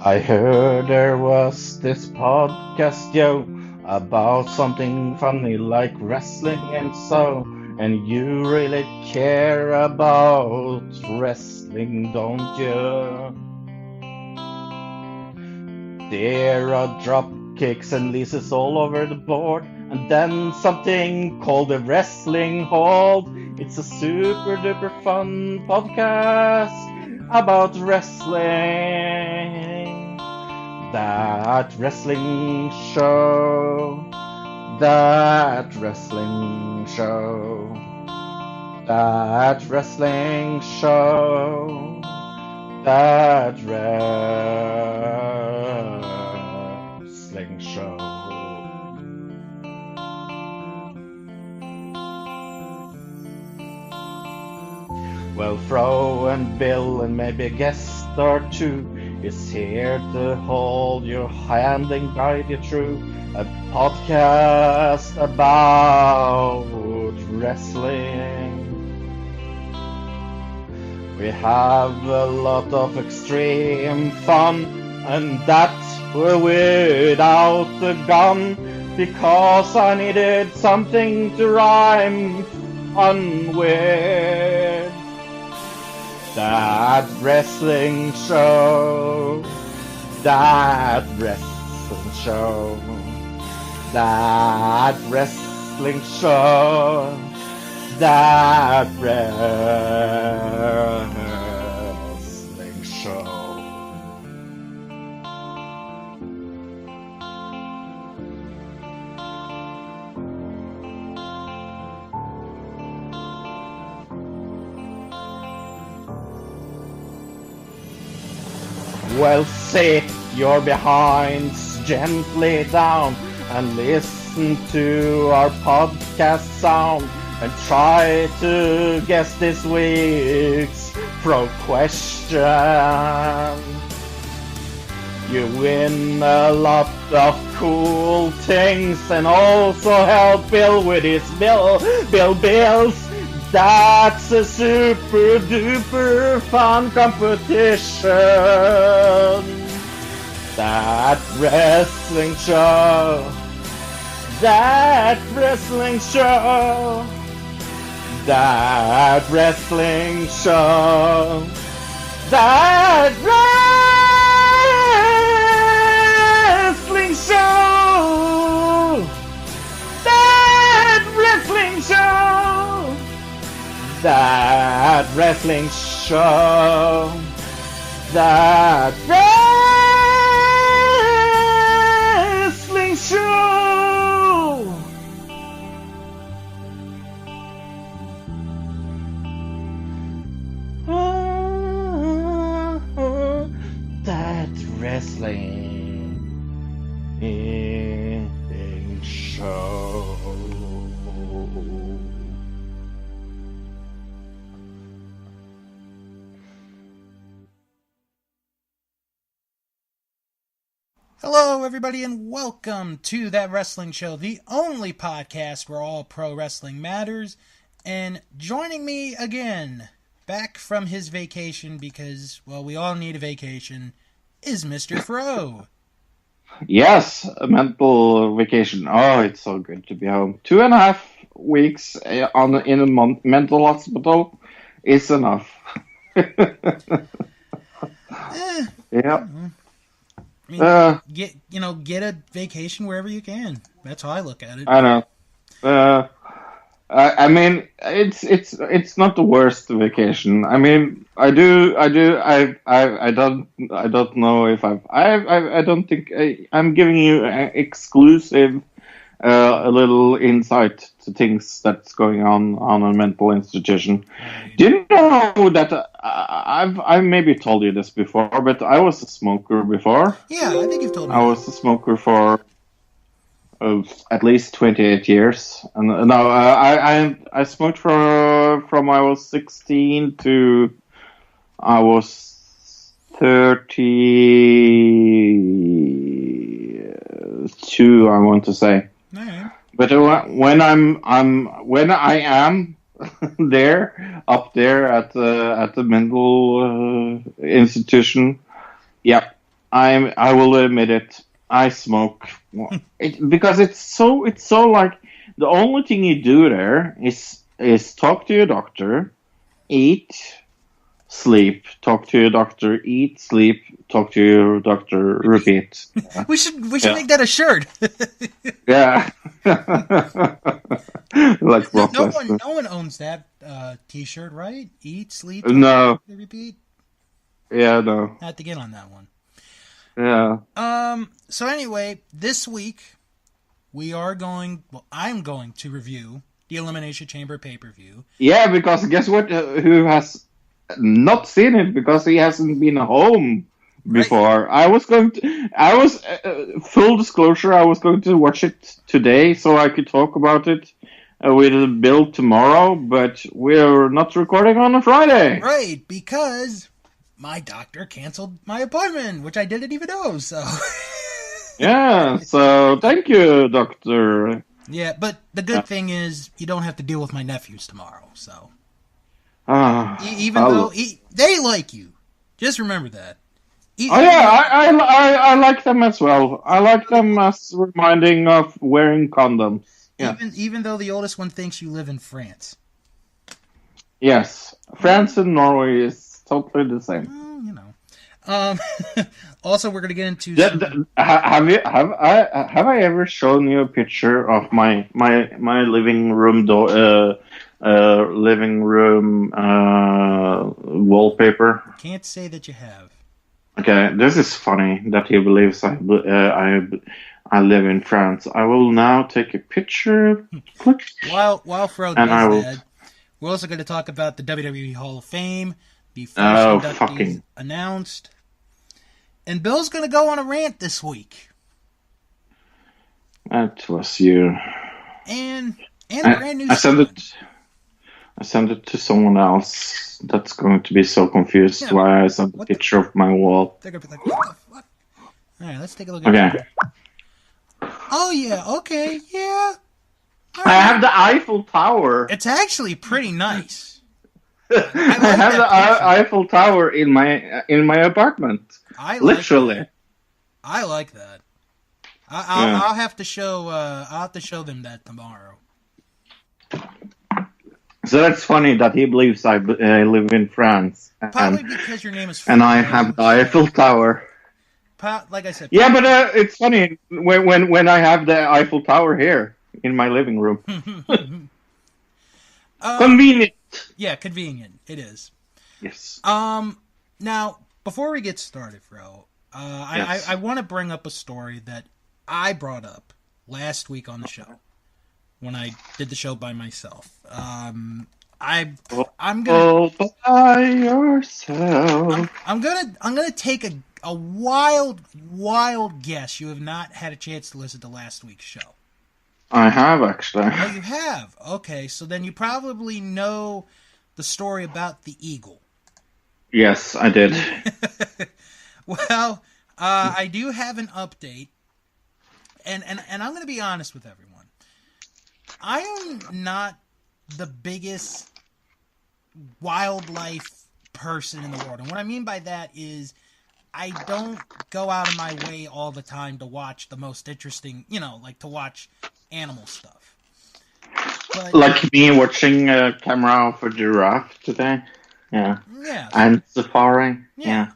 I heard there was this podcast, yo, about something funny like wrestling and so. And you really care about wrestling, don't you? There are drop kicks and leases all over the board, and then something called the Wrestling Hall. It's a super duper fun podcast about wrestling. That wrestling show. That wrestling show. That wrestling show. That wrestling show. Well, Fro and Bill and maybe a guest or two is here to hold your hand and guide you through a podcast about wrestling. We have a lot of extreme fun, and that without the gun, because I needed something to rhyme fun with. That wrestling show, that wrestling show, that wrestling show, that wrestling show. Well, sit your behinds gently down and listen to our podcast sound and try to guess this week's pro question. You win a lot of cool things and also help Bill with his bills. That's a super duper fun competition. That wrestling show. That wrestling show. That wrestling show. That wrestling show. That wrestling show. That wrestling show. That wrestling show. That wrestling show. Hello, everybody, and welcome to That Wrestling Show, the only podcast where all pro wrestling matters. And joining me again, back from his vacation, because, well, we all need a vacation, is Mr. Fro. Yes, a mental vacation. Oh, it's so good to be home. 2.5 weeks in a mental hospital is enough. Yeah. I mean, get a vacation wherever you can. That's how I look at it. I know. I mean, it's not the worst vacation. I mean, I don't know if I don't think I'm giving you an exclusive a little insight to things that's going on a mental institution. Do you know that I maybe told you this before, but I was a smoker before. Yeah, I think you've told me. I was a smoker for at least 28 years, and no, I smoked from I was 16 to I was 32. I want to say. Right. But when I am there, up there at the mental institution, yeah, I will admit it. I smoke because it's so like the only thing you do there is talk to your doctor, eat, sleep, talk to your doctor, eat, sleep, talk to your doctor, repeat. We should make that a shirt. Yeah. Like no one owns that T-shirt, right? Eat, sleep, talk, no. repeat. Yeah, no. I have to get on that one. Yeah. So anyway, this week I'm going to review the Elimination Chamber pay-per-view. Yeah, because guess what? Who has not seen it because he hasn't been home before. Right. I was full disclosure, I was going to watch it today so I could talk about it with Bill tomorrow, but we're not recording on a Friday. Right, because my doctor canceled my appointment, which I didn't even know, so... Yeah, so thank you, doctor. Yeah, but the good thing is you don't have to deal with my nephews tomorrow, so... Even though they like you. Just remember that. I like them as well. I like them as reminding of wearing condoms. Yeah. Even though the oldest one thinks you live in France. Yes. France and Norway is totally the same. Well, you know. Also, we're going to get into... Have I ever shown you a picture of my living room wallpaper? Can't say that you have. Okay, this is funny that he believes I live in France. I will now take a picture. While Fro does that, we're also going to talk about the WWE Hall of Fame, the first inductees announced, and Bill's going to go on a rant this week. That was you. And a brand new. I sent it to someone else. That's going to be so confused why I sent a picture of my wall. They're going to be like, what the fuck? Alright, let's take a look at it. Oh, yeah, okay, yeah. Right. I have the Eiffel Tower. It's actually pretty nice. I have the Eiffel Tower in my apartment. Literally. I like that. I'll have to show them that tomorrow. So that's funny that he believes I live in France. Probably because your name is France. And I have the Eiffel Tower. Like I said. Yeah, but it's funny when I have the Eiffel Tower here in my living room. Convenient. Yeah, convenient. It is. Yes. Now, before we get started, Fro, I want to bring up a story that I brought up last week on the show when I did the show by myself. I'm gonna by yourself. I'm gonna take a wild guess. You have not had a chance to listen to last week's show. I have, actually. Oh, you have? Okay, so then you probably know the story about the eagle. Yes, I did. Well, I do have an update, and I'm going to be honest with everyone. I am not the biggest wildlife person in the world, and what I mean by that is I don't go out of my way all the time to watch the most interesting, like to watch animal stuff. But, like me watching a camera of a giraffe today. Yeah. Yeah. And safari. Yeah.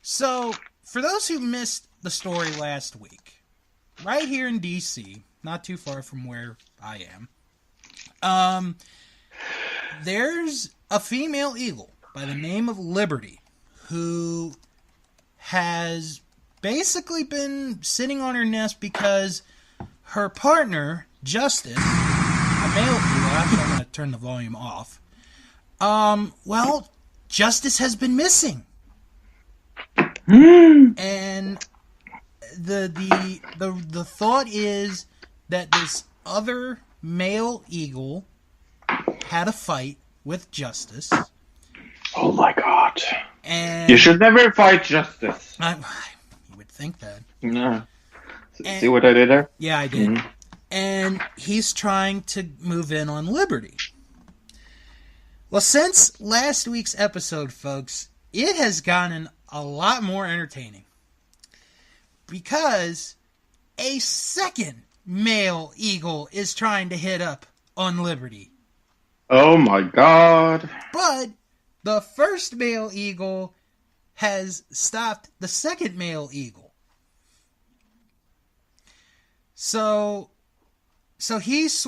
So, for those who missed the story last week, right here in D.C., not too far from where I am, there's a female eagle by the name of Liberty who has basically been sitting on her nest because her partner, Justice, a male eagle, actually I'm going to turn the volume off, Justice has been missing. And the thought is that this other male eagle had a fight with Justice. Oh my god. And you should never fight Justice. You would think that. No. See what I did there? Yeah, I did. Mm-hmm. And he's trying to move in on Liberty. Well, since last week's episode, folks, it has gotten a lot more entertaining. because a second male eagle is trying to hit up on Liberty. Oh my God. But the first male eagle has stopped the second male eagle. So he's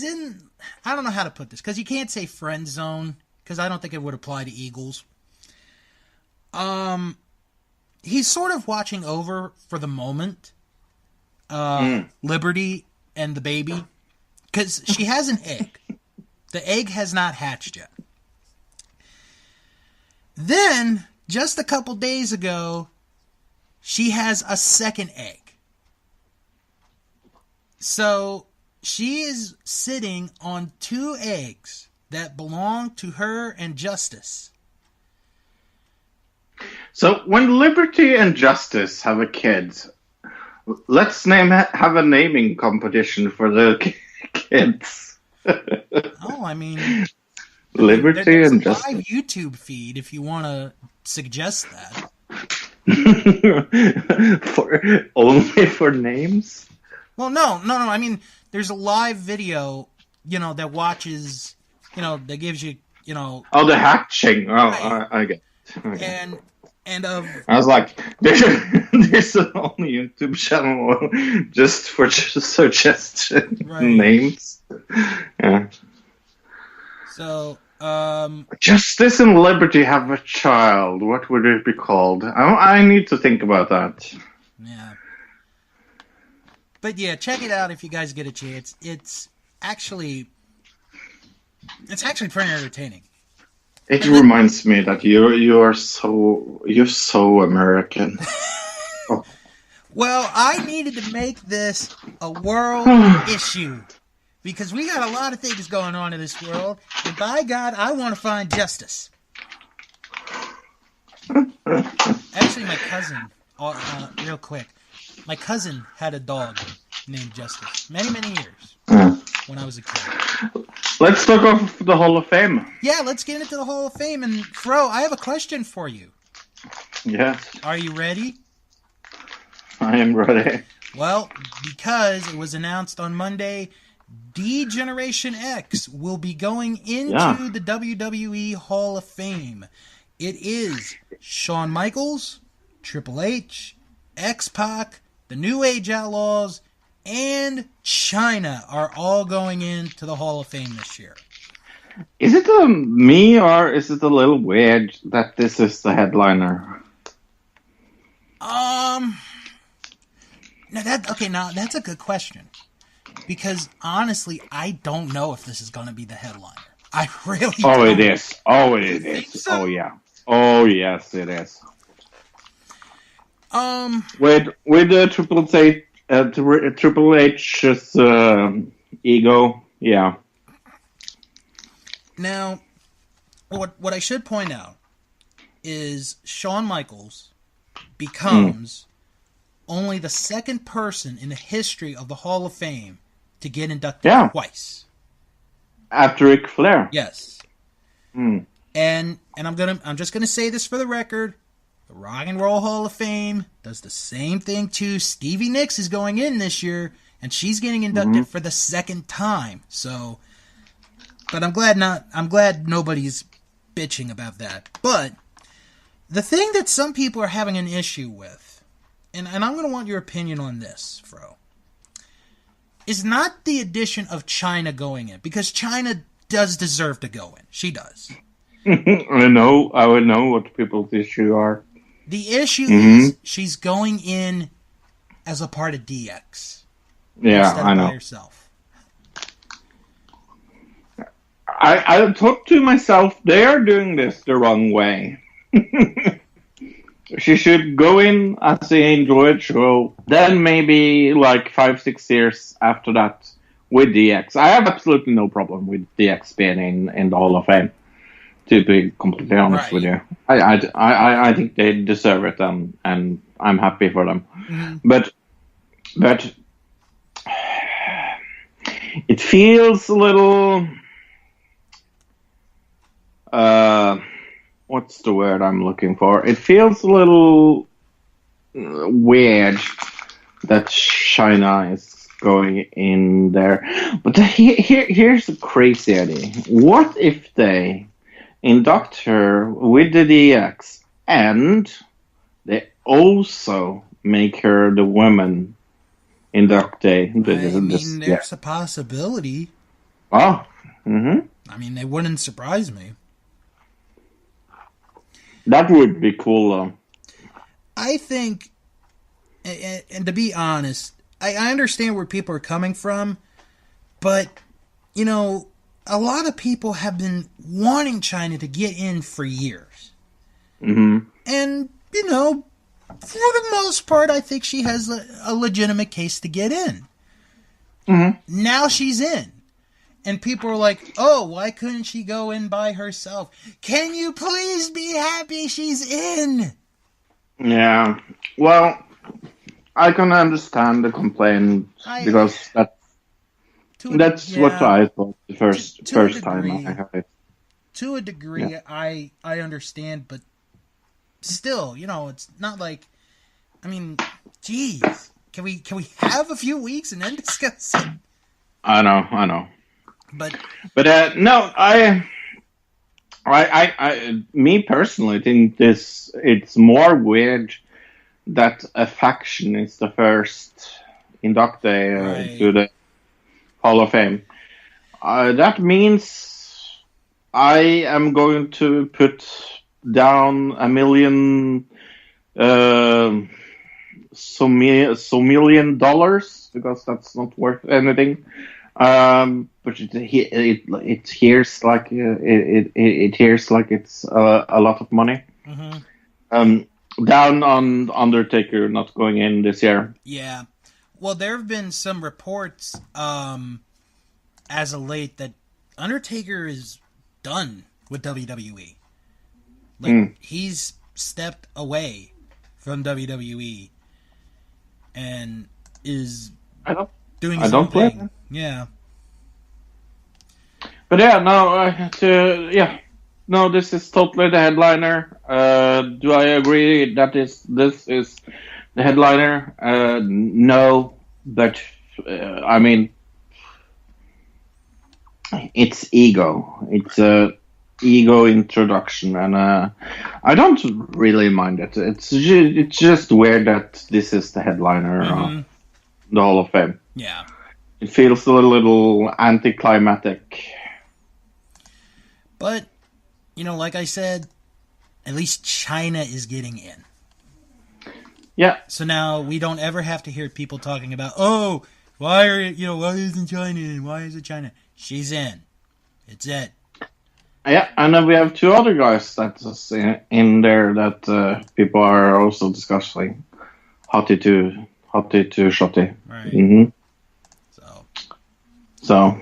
in, I don't know how to put this, because you can't say friend zone, because I don't think it would apply to eagles. He's sort of watching over, for the moment, Liberty and the baby, because she has an egg. The egg has not hatched yet. Then, just a couple days ago, she has a second egg. So, she is sitting on 2 eggs that belong to her and Justice. So, when Liberty and Justice have a kid, let's have a naming competition for the kids. Oh, I mean... Liberty and Justice. There's a live YouTube feed if you want to suggest that. Only for names? Well, no. I mean, there's a live video, that watches, that gives you, Oh, the hatching. Oh, right. I get it. Okay. And I was like, there's an only YouTube channel just for suggestion names. Yeah. So, Justice and Liberty have a child. What would it be called? I need to think about that. Yeah. But yeah, check it out if you guys get a chance. It's actually pretty entertaining. It reminds me that you're so American. Oh. Well, I needed to make this a world issue because we got a lot of things going on in this world, and by God, I want to find justice. Actually, my cousin, real quick, my cousin had a dog named Justice many years when I was a kid. Let's talk of the Hall of Fame. Yeah, let's get into the Hall of Fame. And Fro, I have a question for you. Yes. Are you ready? I am ready. Well, because it was announced on Monday, D-Generation X will be going into the WWE Hall of Fame. It is Shawn Michaels, Triple H, X-Pac, the New Age Outlaws, and China are all going into the Hall of Fame this year. Is it me or is it a little weird that this is the headliner? Now that's a good question. Because honestly, I don't know if this is going to be the headliner. I really don't. It is. It is. So? Oh, yeah. Oh, yes, it is. With Triple H's ego, yeah. Now, what I should point out is Shawn Michaels becomes only the second person in the history of the Hall of Fame to get inducted twice. After Ric Flair. Yes. And I'm just gonna say this for the record. The Rock and Roll Hall of Fame does the same thing too. Stevie Nicks is going in this year, and she's getting inducted for the second time. So, but I'm glad nobody's bitching about that. But the thing that some people are having an issue with, and I'm going to want your opinion on this, Fro, is not the addition of China going in, because China does deserve to go in. She does. I know what people's issue are. The issue is she's going in as a part of DX. Yeah, I know. By herself. I thought to myself, they are doing this the wrong way. She should go in as the Android show, then maybe like 5-6 years after that with DX. I have absolutely no problem with DX being in the Hall of Fame. To be completely honest with you, I think they deserve it, and I'm happy for them. But it feels a little. What's the word I'm looking for? It feels a little weird that China is going in there. But here's a crazy idea. What if they induct her with the DX and they also make her the woman inductee? There's a possibility. Oh. Mm-hmm. I mean, they wouldn't surprise me. That would be cool, though. I think, and to be honest, I understand where people are coming from, but, you know, a lot of people have been wanting China to get in for years. Mm-hmm. And, you know, for the most part, I think she has a legitimate case to get in. Mm-hmm. Now she's in. And people are like, oh, why couldn't she go in by herself? Can you please be happy she's in? Yeah. Well, I can understand the complaint because that's what I thought the first time I heard it. To a degree, yeah. I understand, but still, you know, it's not like, I mean, geez, can we have a few weeks and then discuss it? I know. But no, I me personally think it's more weird that a faction is the first inductee to the Hall of Fame. That means I am going to put down $1 million, some $1 million, because that's not worth anything. But it hears like it hears like it's a lot of money. Mm-hmm. Down on Undertaker not going in this year. Yeah, well, there have been some reports as of late that Undertaker is done with WWE. Like he's stepped away from WWE and is doing his own thing. Yeah. But yeah, no, this is totally the headliner. Do I agree that this is the headliner? No, but I mean, it's ego. It's a ego introduction, and I don't really mind it. It's just weird that this is the headliner of the Hall of Fame. Yeah. It feels a little anticlimactic. But, you know, like I said, at least China is getting in. Yeah. So now we don't ever have to hear people talking about, oh, why isn't China in? Why is it China? She's in. It's it. Yeah, and then we have two other guys that's in there that people are also discussing. Hottie to Shotty. Right. Mm-hmm. So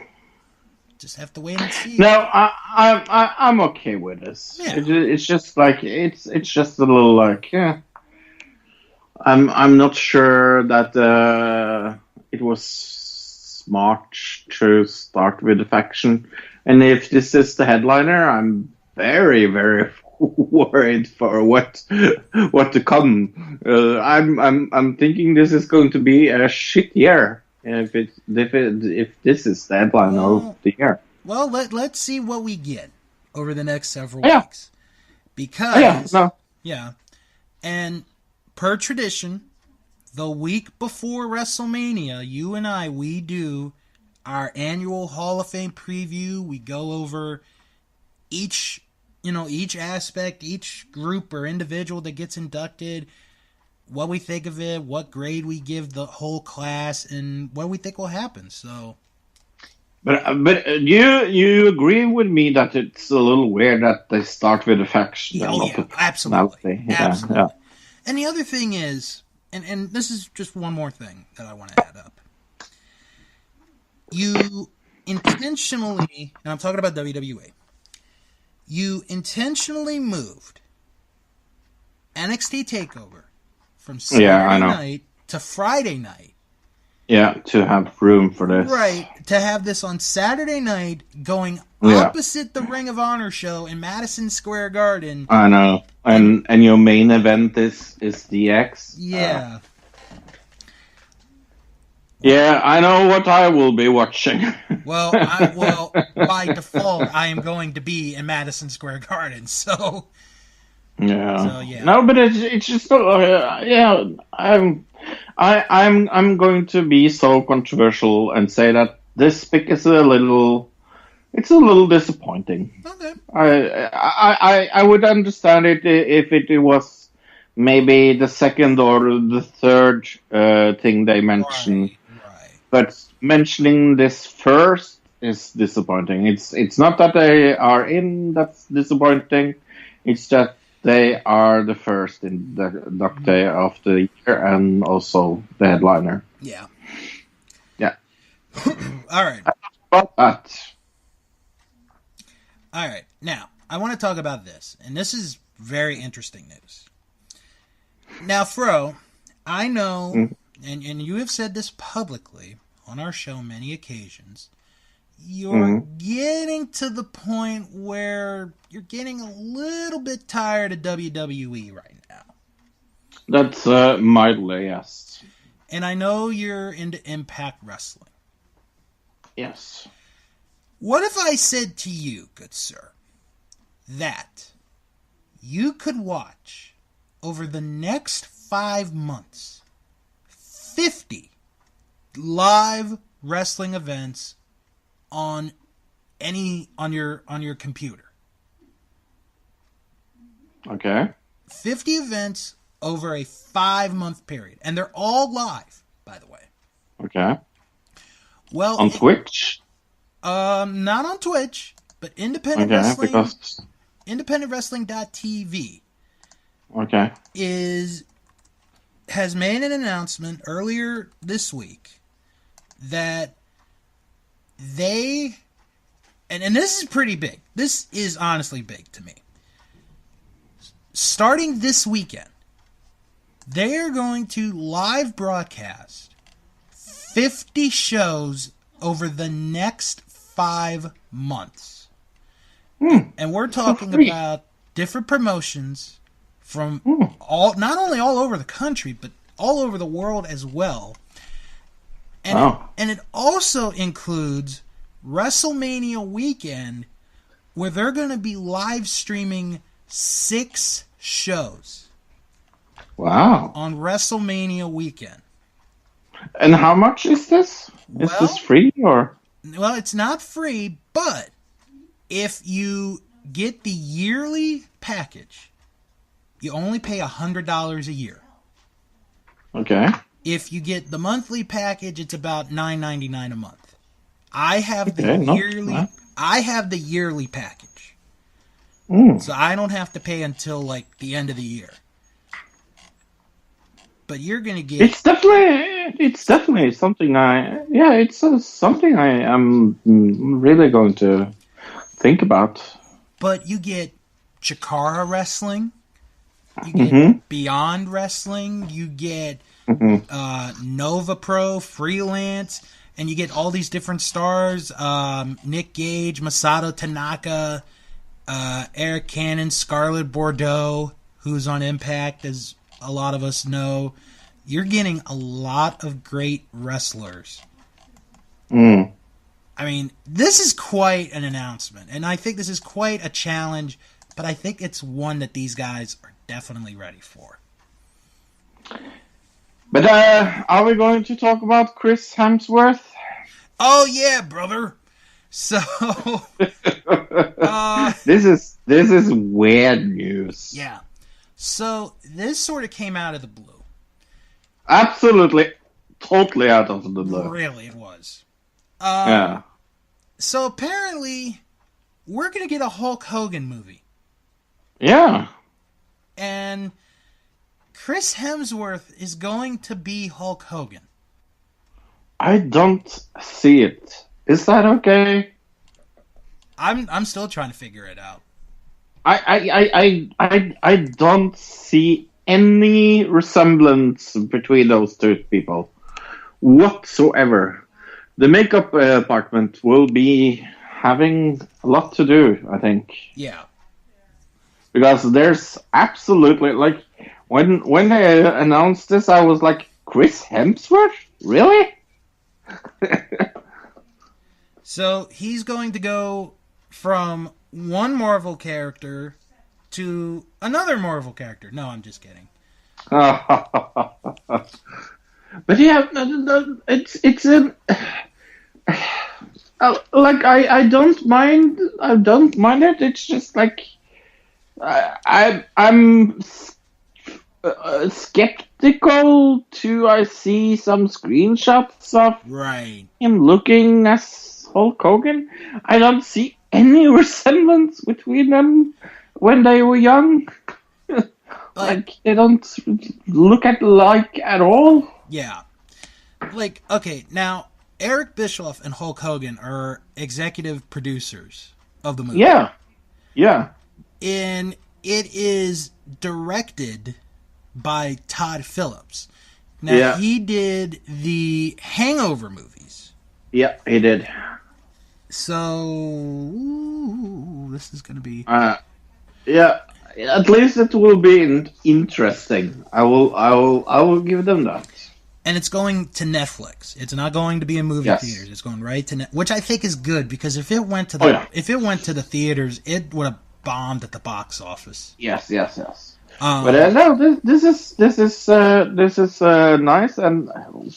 just have to wait and see. No, I'm okay with this. Yeah. It's just like it's just a little like I'm not sure that it was smart to start with the faction, and if this is the headliner, I'm very, very worried for what to come. I'm thinking this is going to be a shit year. If this is the headline of the year. Well, let's see what we get over the next several weeks. Because and per tradition, the week before WrestleMania, you and we do our annual Hall of Fame preview. We go over each aspect, each group or individual that gets inducted, what we think of it, what grade we give the whole class, and what we think will happen. So, but you agree with me that it's a little weird that they start with a faction? Absolutely. Yeah. And the other thing is, and this is just one more thing that I want to add up. You intentionally, and I'm talking about WWE, you intentionally moved NXT TakeOver from Saturday night to Friday night Yeah, to have room for this. Right, to have this on Saturday night going opposite the Ring of Honor show in Madison Square Garden. I know. And your main event is DX. Yeah. Yeah, I know what I will be watching. Well, by default, I am going to be in Madison Square Garden, so... Yeah. So, yeah. No, but it's just I'm going to be so controversial and say that this pick is a little disappointing. Okay. I would understand it if it was maybe the second or the third thing they mentioned. Right. But mentioning this first is disappointing. It's not that they are in that's disappointing. It's that they are the first in the Duck Day of the year and also the headliner. Yeah. Yeah. All right. About that. All right. Now, I want to talk about this, and this is very interesting news. Now, Fro, I know, and you have said this publicly on our show many occasions, you're getting to the point where you're getting a little bit tired of WWE right now. That's mildly, yes. And I know you're into Impact Wrestling. Yes. What if I said to you, good sir, that you could watch over the next 5 months 50 live wrestling events on your computer? Okay. 50 events over a 5-month period, and they're all live, by the way. Okay. Well, on Twitch? Not on Twitch, but Independent Wrestling. Because... IndependentWrestling.tv. Okay. Has made an announcement earlier this week that they, and this is pretty big. This is honestly big to me. Starting this weekend, they are going to live broadcast 50 shows over the next 5 months. And we're talking about different promotions from not only all over the country, but all over the world as well. And, and it also includes WrestleMania weekend, where they're going to be live streaming 6 shows. Wow. On WrestleMania weekend. And how much is this? Is this free or? Well, it's not free, but if you get the yearly package, you only pay $100 a year. Okay. If you get the monthly package, it's about $9.99 a month. I have the yearly. I have the yearly package, so I don't have to pay until like the end of the year. But you're gonna get. It's definitely something it's something I am really going to think about. But you get Chikara Wrestling, you get Beyond Wrestling, you get Nova Pro, Freelance, and you get all these different stars: Nick Gage, Masato Tanaka, Eric Cannon, Scarlett Bordeaux, who's on Impact, as a lot of us know. You're getting a lot of great wrestlers. I mean, this is quite an announcement, and I think this is quite a challenge, but I think it's one that these guys are definitely ready for. But are we going to talk about Chris Hemsworth? Oh yeah, brother. So this is weird news. Yeah. So this sort of came out of the blue. Absolutely, totally out of the blue. Really, it was. Yeah. So apparently, we're going to get a Hulk Hogan movie. Yeah. And Chris Hemsworth is going to be Hulk Hogan. I don't see it. Is that okay? I'm still trying to figure it out. I don't see any resemblance between those two people whatsoever. The makeup department will be having a lot to do, I think. Yeah. Because there's absolutely, like, when they announced this, I was like, Chris Hemsworth? Really? So he's going to go from one Marvel character to another Marvel character. No, I'm just kidding. But yeah, it's a like I don't mind. I don't mind it. It's just like I'm skeptical to I see some screenshots of Right. him looking as Hulk Hogan. I don't see any resemblance between them when they were young. Like they don't look alike at all. Yeah. Like, okay, now Eric Bischoff and Hulk Hogan are executive producers of the movie. Yeah. Yeah. And it is directed by Todd Phillips. Now, he did the Hangover movies. Yeah, he did. So, this is going to be... yeah, at least it will be interesting. I will give them that. And it's going to Netflix. It's not going to be in movie theaters. It's going right to which I think is good, because if it went to the theaters, it would have bombed at the box office. Yes. But no, this is nice. And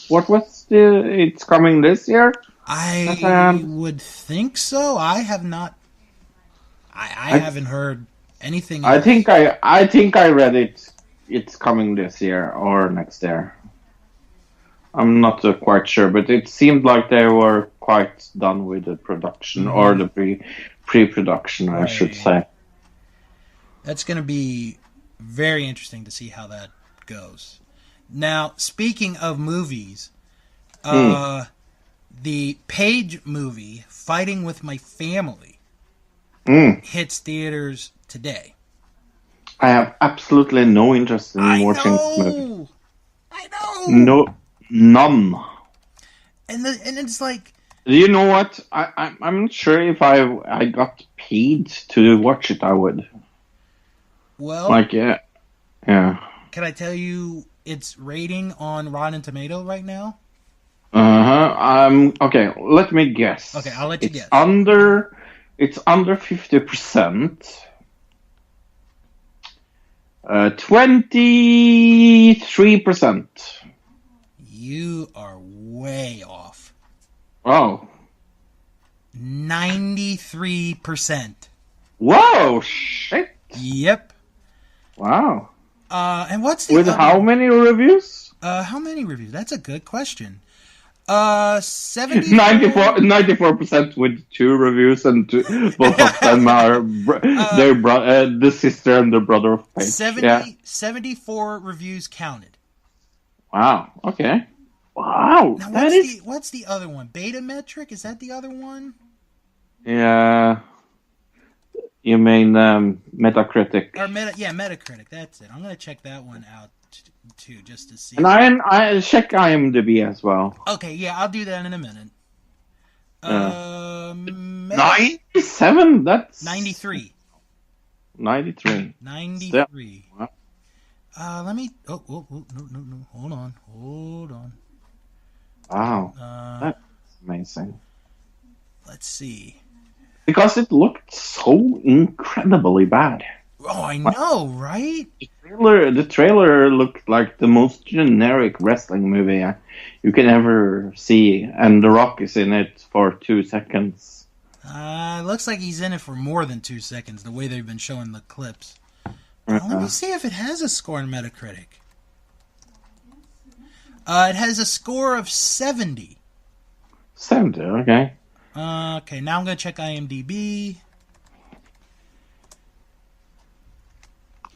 what was it's coming this year? I would think so. I have not. I haven't heard anything else. I think I read it. It's coming this year or next year. I'm not quite sure, but it seemed like they were quite done with the production or the pre-production, I should say. That's going to be very interesting to see how that goes. Now, speaking of movies, the Page movie, Fighting with My Family, hits theaters today. I have absolutely no interest in watching this movie. I know! No, none. And it's like... You know what? I'm not sure if I got paid to watch it, I would. Well... Like, yeah. Can I tell you its rating on Rotten Tomato right now? Okay, let me guess. Okay, I'll let you guess. It's under 50%. 23%. You are way off. Oh. 93%. Whoa, shit. Yep. Wow. And what's the With how many reviews? How many reviews? That's a good question. 94% with 2 reviews, and both of them are the sister and the brother of Paige. 74 reviews counted. Wow. Okay. Wow. Now, what's the other one? Betametric? Is that the other one? Yeah. You mean Metacritic? Metacritic. That's it. I'm gonna check that one out too, just to see. And I check IMDb as well. Okay, yeah, I'll do that in a minute. 97? That's 93. 93. 93. Wow. Let me. Oh, no. Hold on. Wow. That's amazing. Let's see. Because it looked so incredibly bad. Oh, I know, right? The trailer looked like the most generic wrestling movie you can ever see, and The Rock is in it for 2 seconds. It looks like he's in it for more than 2 seconds, the way they've been showing the clips. Let me see if it has a score in Metacritic. It has a score of 70. 70, okay. Okay, now I'm going to check IMDb.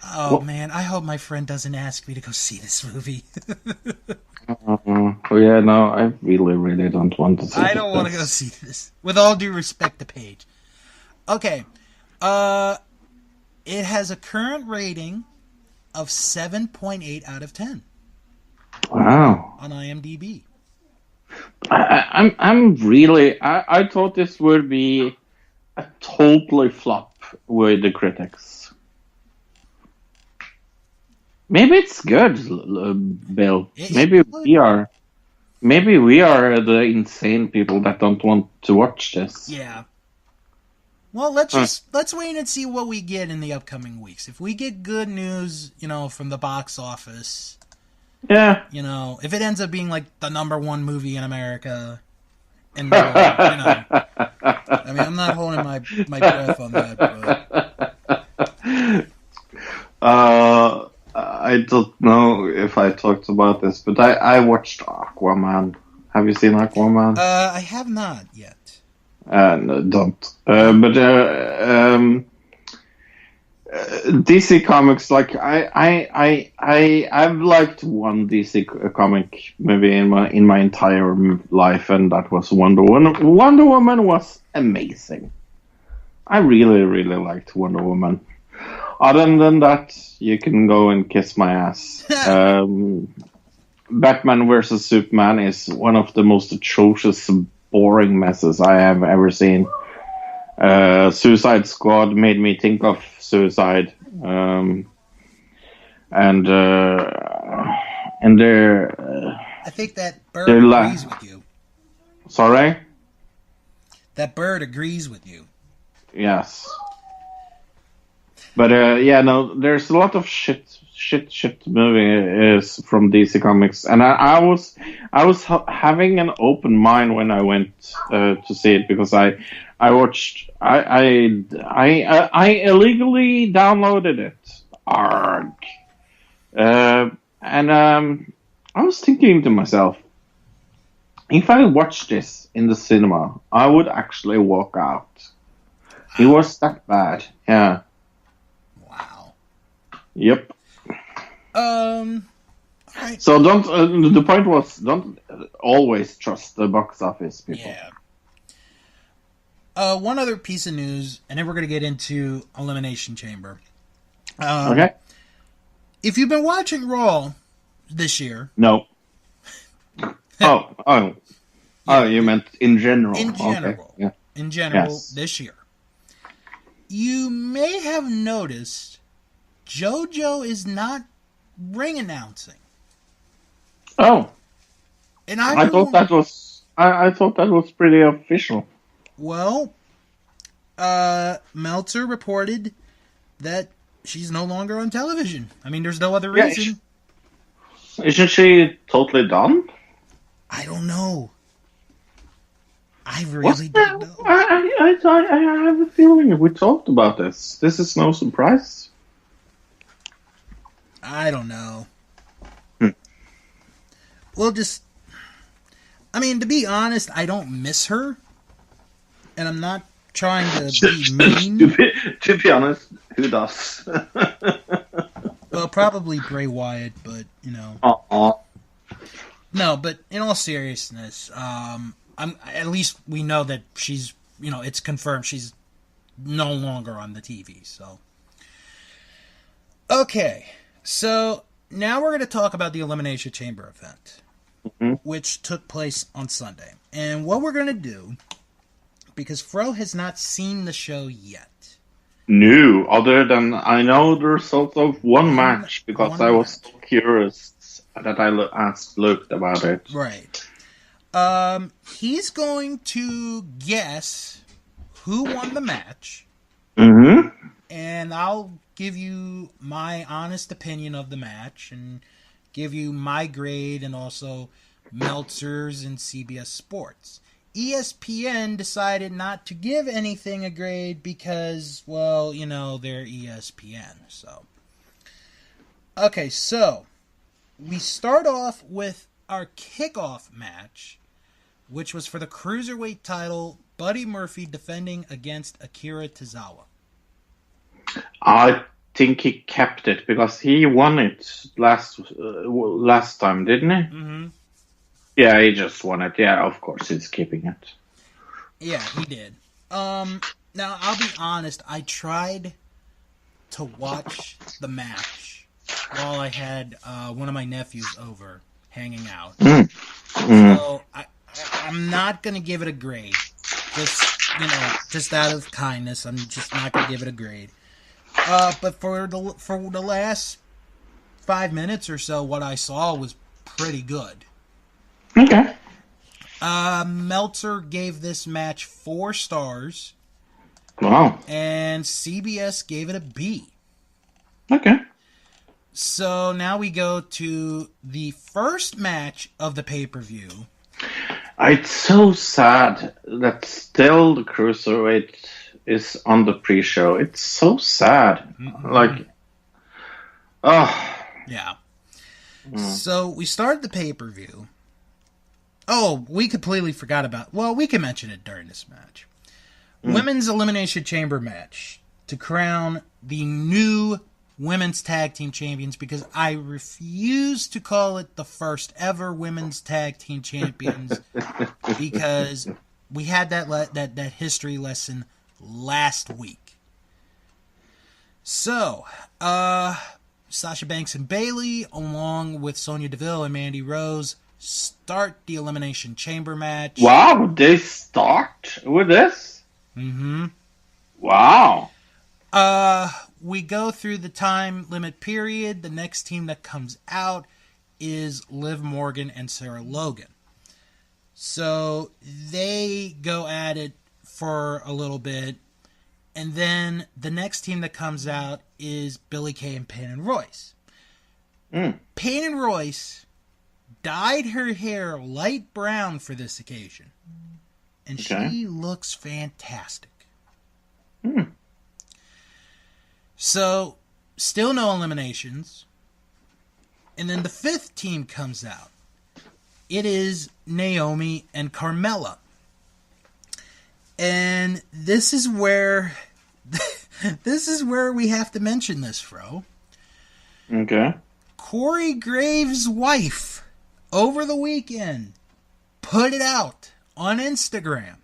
Oh, man, I hope my friend doesn't ask me to go see this movie. Yeah, no, I really don't want to see it. I don't want to go see this. With all due respect to Paige. Okay. It has a current rating of 7.8 out of 10. Wow. On IMDb. I'm really. I thought this would be a totally flop with the critics. Maybe it's good, Bill. Maybe we are the insane people that don't want to watch this. Yeah. Well, let's wait and see what we get in the upcoming weeks. If we get good news, from the box office, yeah, if it ends up being like the #1 movie in America, and I mean, I'm not holding my breath on that, but I don't know if I talked about this, but I watched Aquaman. Have you seen Aquaman? I have not yet. No, don't. But DC Comics, like I've liked one DC comic maybe in my entire life, and that was Wonder Woman. Wonder Woman was amazing. I really, really liked Wonder Woman. Other than that, you can go and kiss my ass. Batman vs Superman is one of the most atrocious, boring messes I have ever seen. Suicide Squad made me think of suicide, and they're. I think that bird agrees with you. Sorry? That bird agrees with you. Yes. But there's a lot of shit movies from DC Comics, and I was having an open mind when I went to see it, because I watched I illegally downloaded it. Arg. And I was thinking to myself, if I watched this in the cinema, I would actually walk out. It was that bad. Yeah. Wow. Yep. Right. So don't. The point was, don't always trust the box office people. Yeah. One other piece of news, and then we're going to get into Elimination Chamber. Okay. If you've been watching Raw this year, no. Oh, you meant in general. In general, okay. Yeah. In general, yes. This year, you may have noticed JoJo is not ring announcing. Oh, and I thought that was pretty official. Well, Meltzer reported that she's no longer on television. I mean, there's no other reason. Isn't she totally done? I don't know. I really don't know. I have a feeling we talked about this. This is no surprise. I don't know. Well, to be honest, I don't miss her. And I'm not trying to be mean. to be honest, who does? Well, probably Bray Wyatt, but, No, but in all seriousness, at least we know that she's, it's confirmed she's no longer on the TV, so. Okay, so now we're going to talk about the Elimination Chamber event, which took place on Sunday. And what we're going to do, because Fro has not seen the show yet. No, other than I know the results of one match, because I was so curious that I asked Luke about it. Right. He's going to guess who won the match. Mm-hmm. And I'll give you my honest opinion of the match and give you my grade and also Meltzer's and CBS Sports. ESPN decided not to give anything a grade because, well, they're ESPN. So, okay, so we start off with our kickoff match, which was for the Cruiserweight title, Buddy Murphy defending against Akira Tozawa. I think he kept it because he won it last time, didn't he? Mm-hmm. Yeah, he just won it. Yeah, of course he's keeping it. Yeah, he did. Now, I'll be honest. I tried to watch the match while I had one of my nephews over hanging out. So I'm not going to give it a grade. Just out of kindness, I'm just not going to give it a grade. But for the last 5 minutes or so, what I saw was pretty good. Okay. Meltzer gave this match 4 stars. Wow. And CBS gave it a B. Okay. So now we go to the first match of the pay-per-view. It's so sad that still the Cruiserweight is on the pre-show. It's so sad. Mm-hmm. Like, oh. Yeah. So we started the pay-per-view. Oh, we completely forgot about... Well, we can mention it during this match. Women's Elimination Chamber match to crown the new Women's Tag Team Champions, because I refuse to call it the first ever Women's Tag Team Champions because we had that history lesson last week. So, Sasha Banks and Bayley, along with Sonya Deville and Mandy Rose, start the Elimination Chamber match. Wow, they start with this? Mm-hmm. Wow. We go through the time limit period. The next team that comes out is Liv Morgan and Sarah Logan. So they go at it for a little bit. And then the next team that comes out is Billie Kay and Peyton Royce. Peyton Royce dyed her hair light brown for this occasion. And she looks fantastic. So, still no eliminations. And then the 5th team comes out. It is Naomi and Carmella. And this is where we have to mention this, Fro. Okay. Corey Graves' wife, over the weekend, put it out on Instagram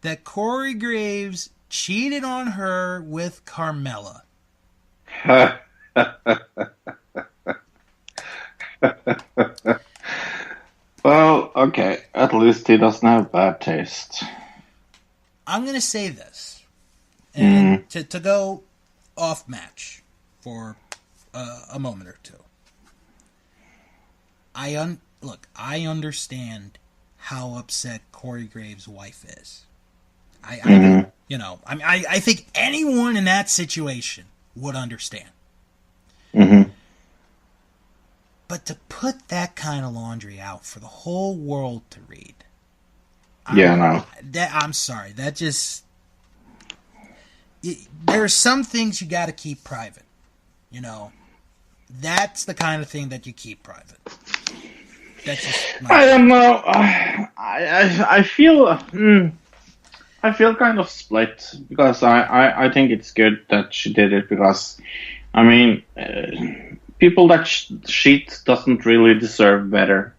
that Corey Graves cheated on her with Carmella. Well, okay. At least he doesn't have bad taste. I'm going to say this. And to go off match for a moment or two. I understand how upset Corey Graves' wife is. I think anyone in that situation would understand. But to put that kind of laundry out for the whole world to read, I'm sorry. That just there are some things you got to keep private. You know, that's the kind of thing that you keep private. That's just I don't know. I feel. I feel kind of split because I think it's good that she did it because, I mean, people that cheat doesn't really deserve better.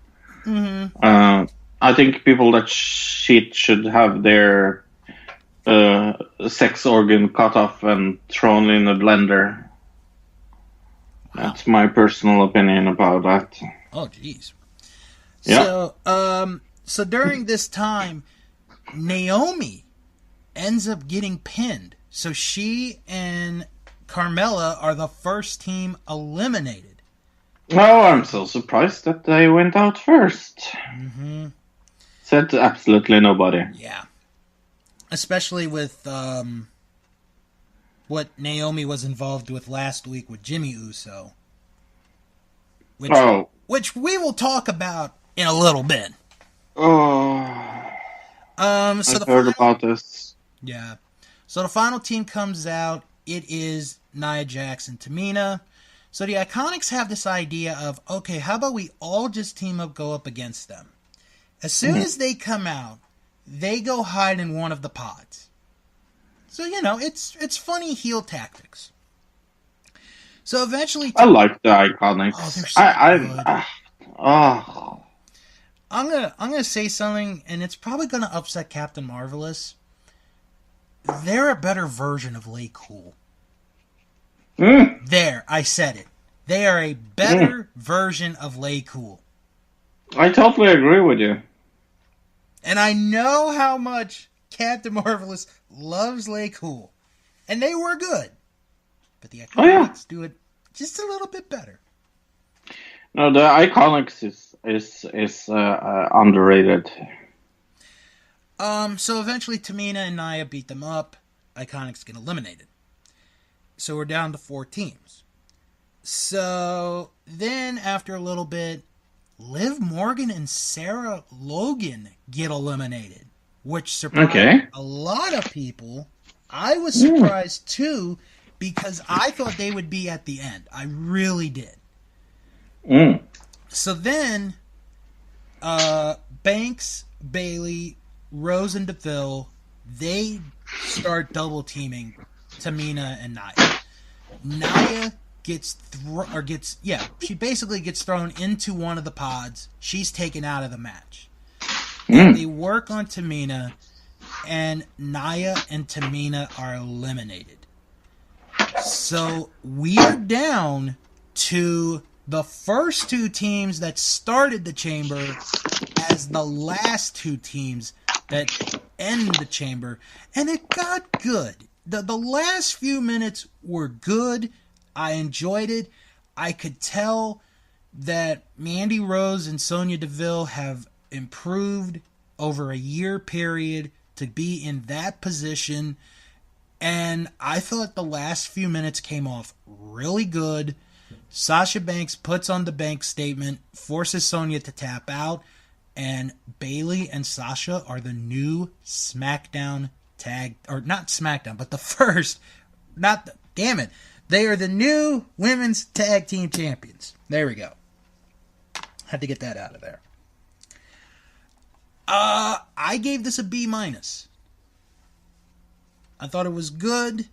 I think people that cheat should have their sex organ cut off and thrown in a blender. Wow. That's my personal opinion about that. Oh, jeez. Yeah. So during this time, Naomi ends up getting pinned. So she and Carmella are the first team eliminated. Oh, I'm so surprised that they went out first. Said absolutely nobody. Yeah. Especially with what Naomi was involved with last week with Jimmy Uso. Which we will talk about in a little bit. I've heard about this. Yeah. So the final team comes out. It is Nia Jax and Tamina. So the Iconics have this idea of, okay, how about we all just team up, go up against them? As soon as they come out, they go hide in one of the pods. So, it's funny heel tactics. So eventually... I like the Iconics. Oh, they're so good. I'm gonna say something, and it's probably gonna upset Captain Marvelous. They're a better version of Lay Cool. There, I said it. They are a better version of Lay Cool. I totally agree with you. And I know how much Captain Marvelous loves Lay Cool. And they were good. But the Iconics do it just a little bit better. No, the Iconics is underrated. So eventually Tamina and Nia beat them up. Iconics get eliminated. So we're down to 4 teams. So then after a little bit, Liv Morgan and Sarah Logan get eliminated, which surprised a lot of people. I was surprised too, because I thought they would be at the end. I really did. So then, Banks, Bayley, Rose, and DeVille, they start double teaming Tamina and Nia. Nia she basically gets thrown into one of the pods. She's taken out of the match. And they work on Tamina, and Nia and Tamina are eliminated. So we are down to the first 2 teams that started the chamber as the last 2 teams that end the chamber. And it got good. The last few minutes were good. I enjoyed it. I could tell that Mandy Rose and Sonya Deville have improved over a year period to be in that position. And I thought the last few minutes came off really good. Sasha Banks puts on the Banks statement, forces Sonya to tap out, and Bayley and Sasha are the new SmackDown tag, or not SmackDown, but the first, they are the new women's tag team champions. There we go. Had to get that out of there. I gave this a B-. I thought it was good.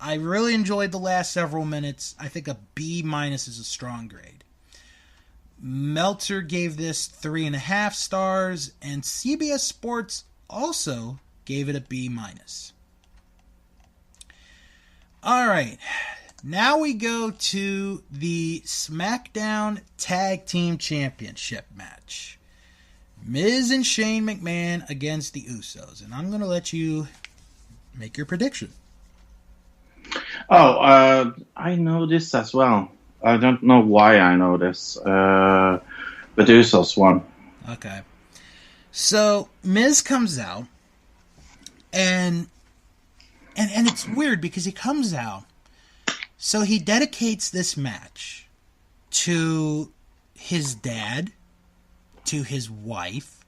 I really enjoyed the last several minutes. I think a B- is a strong grade. Meltzer gave this 3.5 stars, and CBS Sports also gave it a B-. All right. Now we go to the SmackDown Tag Team Championship match. Miz and Shane McMahon against the Usos. And I'm going to let you make your prediction. I know this as well. I don't know why I know this. But Usos won. Okay. So Miz comes out, and it's weird because he comes out. So he dedicates this match to his dad, to his wife,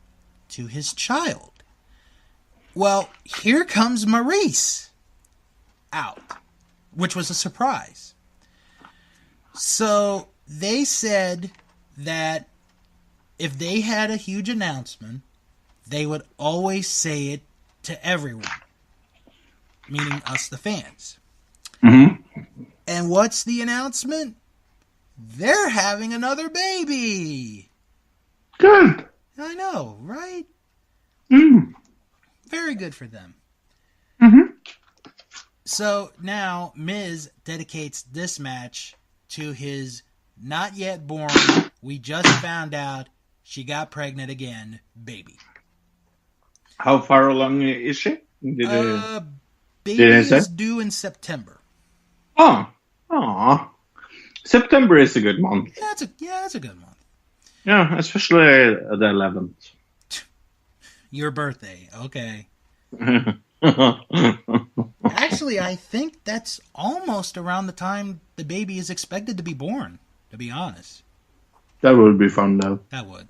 to his child. Well, here comes Maurice out, which was a surprise. So they said that if they had a huge announcement, they would always say it to everyone, meaning us, the fans. Mm-hmm. And what's the announcement? They're having another baby. Good. I know, right? Very good for them. Mm-hmm. So now Miz dedicates this match to his not yet born, we just found out she got pregnant again, baby. How far along is she? Baby is due in September. Oh. September is a good month. Yeah, it's a good month. Yeah, especially the 11th. Your birthday, okay. Actually, I think that's almost around the time the baby is expected to be born, to be honest. That would be fun, though. That would.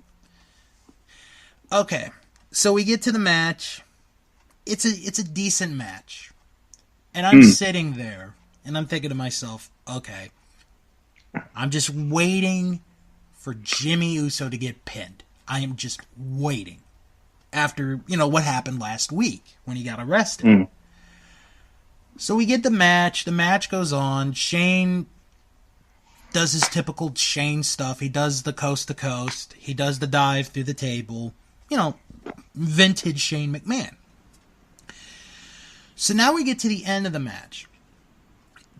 Okay, so we get to the match. It's a decent match. And I'm sitting there, and I'm thinking to myself, okay, I'm just waiting for Jimmy Uso to get pinned. I am just waiting. After, what happened last week when he got arrested. So we get the match. The match goes on. Shane does his typical Shane stuff. He does the coast to coast. He does the dive through the table. Vintage Shane McMahon. So now we get to the end of the match.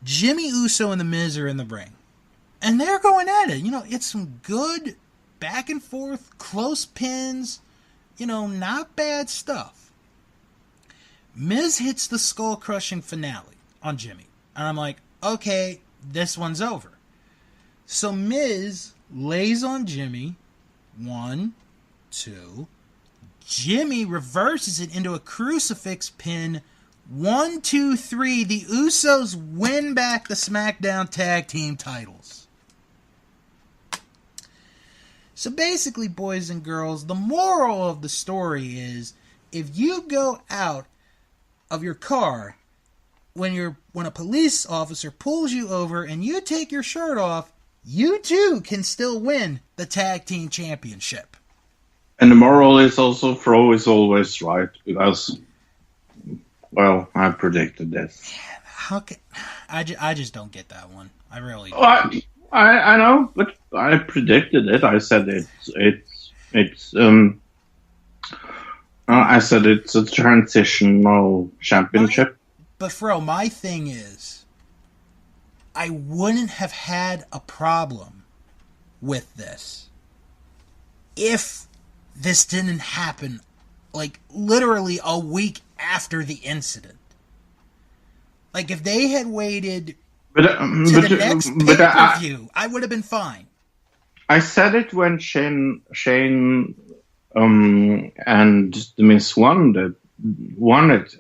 Jimmy Uso and The Miz are in the ring. And they're going at it. It's some good back and forth, close pins. not bad stuff. Miz hits the skull-crushing finale on Jimmy. And I'm like, okay, this one's over. So Miz lays on Jimmy. 1, 2. Jimmy reverses it into a crucifix pin. 1, 2, 3. The Usos win back the SmackDown Tag Team titles. So basically, boys and girls, the moral of the story is, if you go out of your car when a police officer pulls you over and you take your shirt off, you too can still win the Tag Team Championship. And the moral is also Fro is always right, because, well, I predicted this. How can I just don't get that one. I really don't. I know, but I predicted it. I said I said it's a transitional championship. But Fro, my thing is, I wouldn't have had a problem with this if this didn't happen, like, literally a week after the incident. Like, if they had waited to the next pay-per-view, I would have been fine. I said it when Shane and The Miz won it.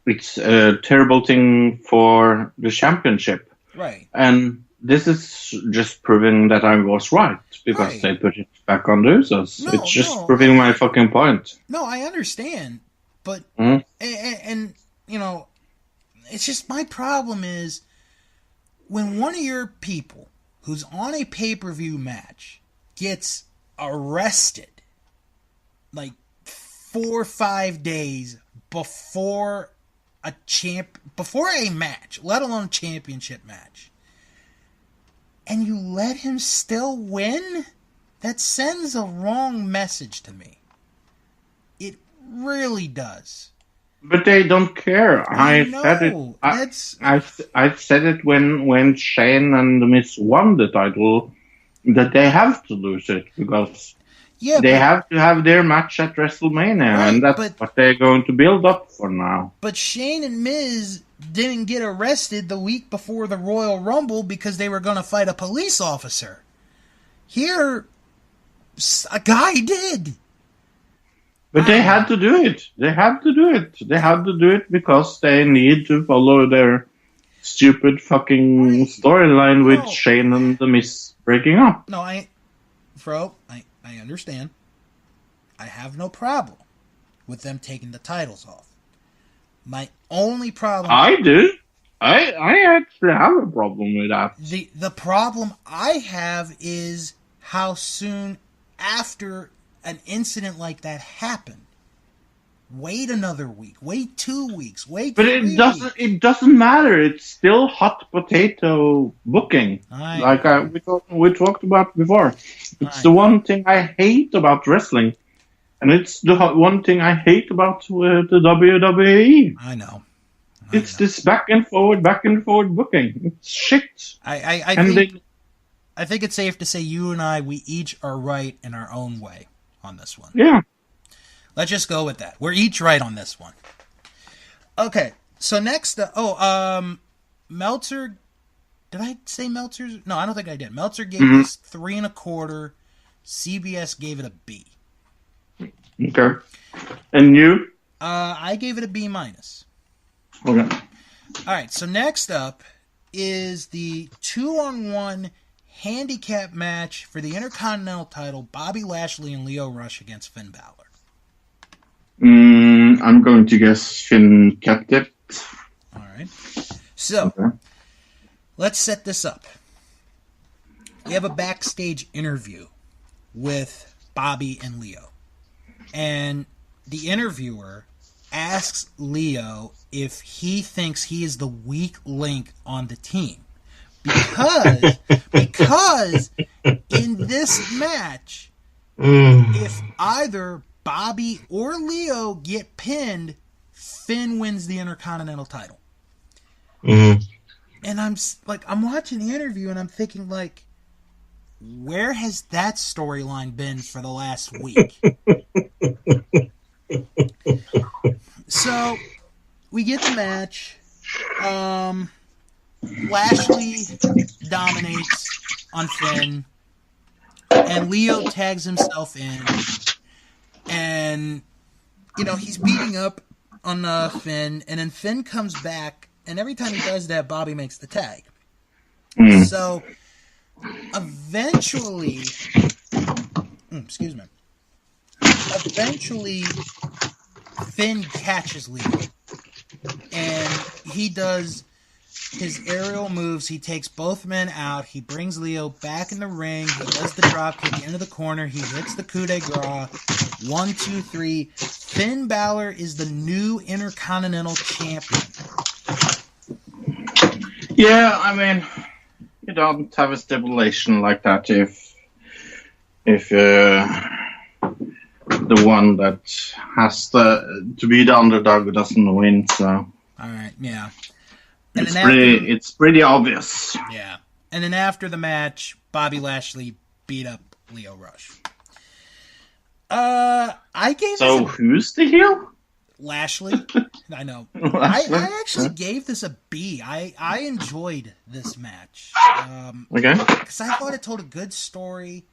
It's a terrible thing for the championship. Right. And this is just proving that I was right, because they put it back on the Usos. It's just proving my fucking point. No, I understand. But, and it's just, my problem is, when one of your people who's on a pay-per-view match gets arrested, like 4 or 5 days before a match, let alone a championship match, and you let him still win, that sends a wrong message to me. It really does. But they don't care. I said it when Shane and The Miz won the title, that they have to lose it, because they have to have their match at WrestleMania, and that's what they're going to build up for now. But Shane and Miz didn't get arrested the week before the Royal Rumble because they were going to fight a police officer. Here, a guy did. But they had to do it. They had to do it because they need to follow their stupid fucking storyline with Shane and The Miz breaking up. No, I understand. I have no problem with them taking the titles off. My only problem... I do. I actually have a problem with that. The problem I have is how soon after an incident like that happened. Wait another week. Wait 2 weeks. Wait 3 weeks. But it doesn't matter. It's still hot potato booking. We talked about before. It's the one thing I hate about wrestling. And it's the one thing I hate about the WWE. I know. It's this back and forward booking. It's shit. I think it's safe to say you and we each are right in our own way on this one. Yeah. Let's just go with that. We're each right on this one. Okay, so next... Meltzer... Did I say Meltzer's? No, I don't think I did. Meltzer gave this 3.25. CBS gave it a B. Okay. And you? I gave it a B-. Okay. Alright, so next up is the 2-on-1 handicap match for the Intercontinental title, Bobby Lashley and Lio Rush against Finn Balor. I'm going to guess Finn kept it. Alright. So, let's set this up. We have a backstage interview with Bobby and Lio. And the interviewer asks Lio if he thinks he is the weak link on the team. Because in this match, if either Bobby or Lio get pinned, Finn wins the Intercontinental title. And I'm watching the interview and I'm thinking, like, where has that storyline been for the last week? So we get the match. Lashley dominates on Finn, and Leo tags himself in, and he's beating up on Finn, and then Finn comes back, and every time he does that, Bobby makes the tag. So eventually, Finn catches Leo, and he does his aerial moves. He takes both men out. He brings Leo back in the ring. He does the drop kick into the corner. He hits the coup de grace. 1, 2, 3. Finn Balor is the new Intercontinental Champion. Yeah, I mean, you don't have a stipulation like that if the one that has to be the underdog doesn't win. So, all right, yeah. And it's pretty obvious. Yeah. And then after the match, Bobby Lashley beat up Leo Rush. I gave So who's the heel? Lashley. I know. I actually gave this a B. I enjoyed this match. Okay. Because I thought it told a good story.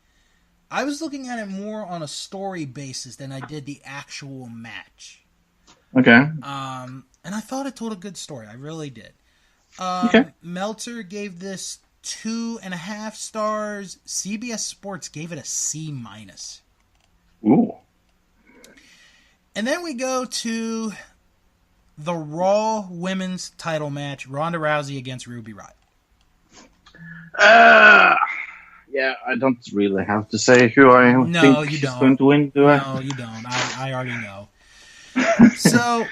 I was looking at it more on a story basis than I did the actual match. Okay. And I thought it told a good story. I really did. Okay. Meltzer gave this 2.5 stars. CBS Sports gave it a C-. Ooh. And then we go to the Raw Women's title match, Ronda Rousey against Ruby Riott. Yeah, I don't really have to say who I think is going to win, do I? No, you don't. I already know. So,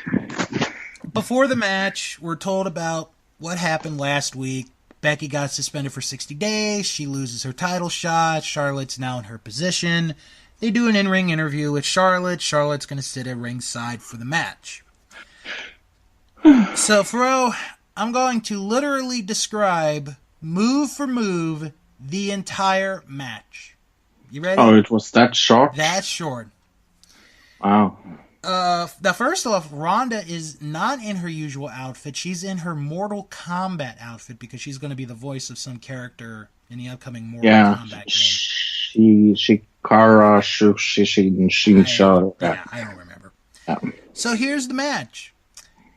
before the match, we're told about what happened last week. Becky got suspended for 60 days. She loses her title shot. Charlotte's now in her position. They do an in-ring interview with Charlotte. Charlotte's going to sit at ringside for the match. So, Fro, I'm going to literally describe, move for move, the entire match. You ready? Oh, it was that short? That short. Wow. First off, Ronda is not in her usual outfit. She's in her Mortal Kombat outfit because she's going to be the voice of some character in the upcoming Mortal Kombat game. Shikara Shinsha. Yeah, I don't remember. Yeah. So here's the match.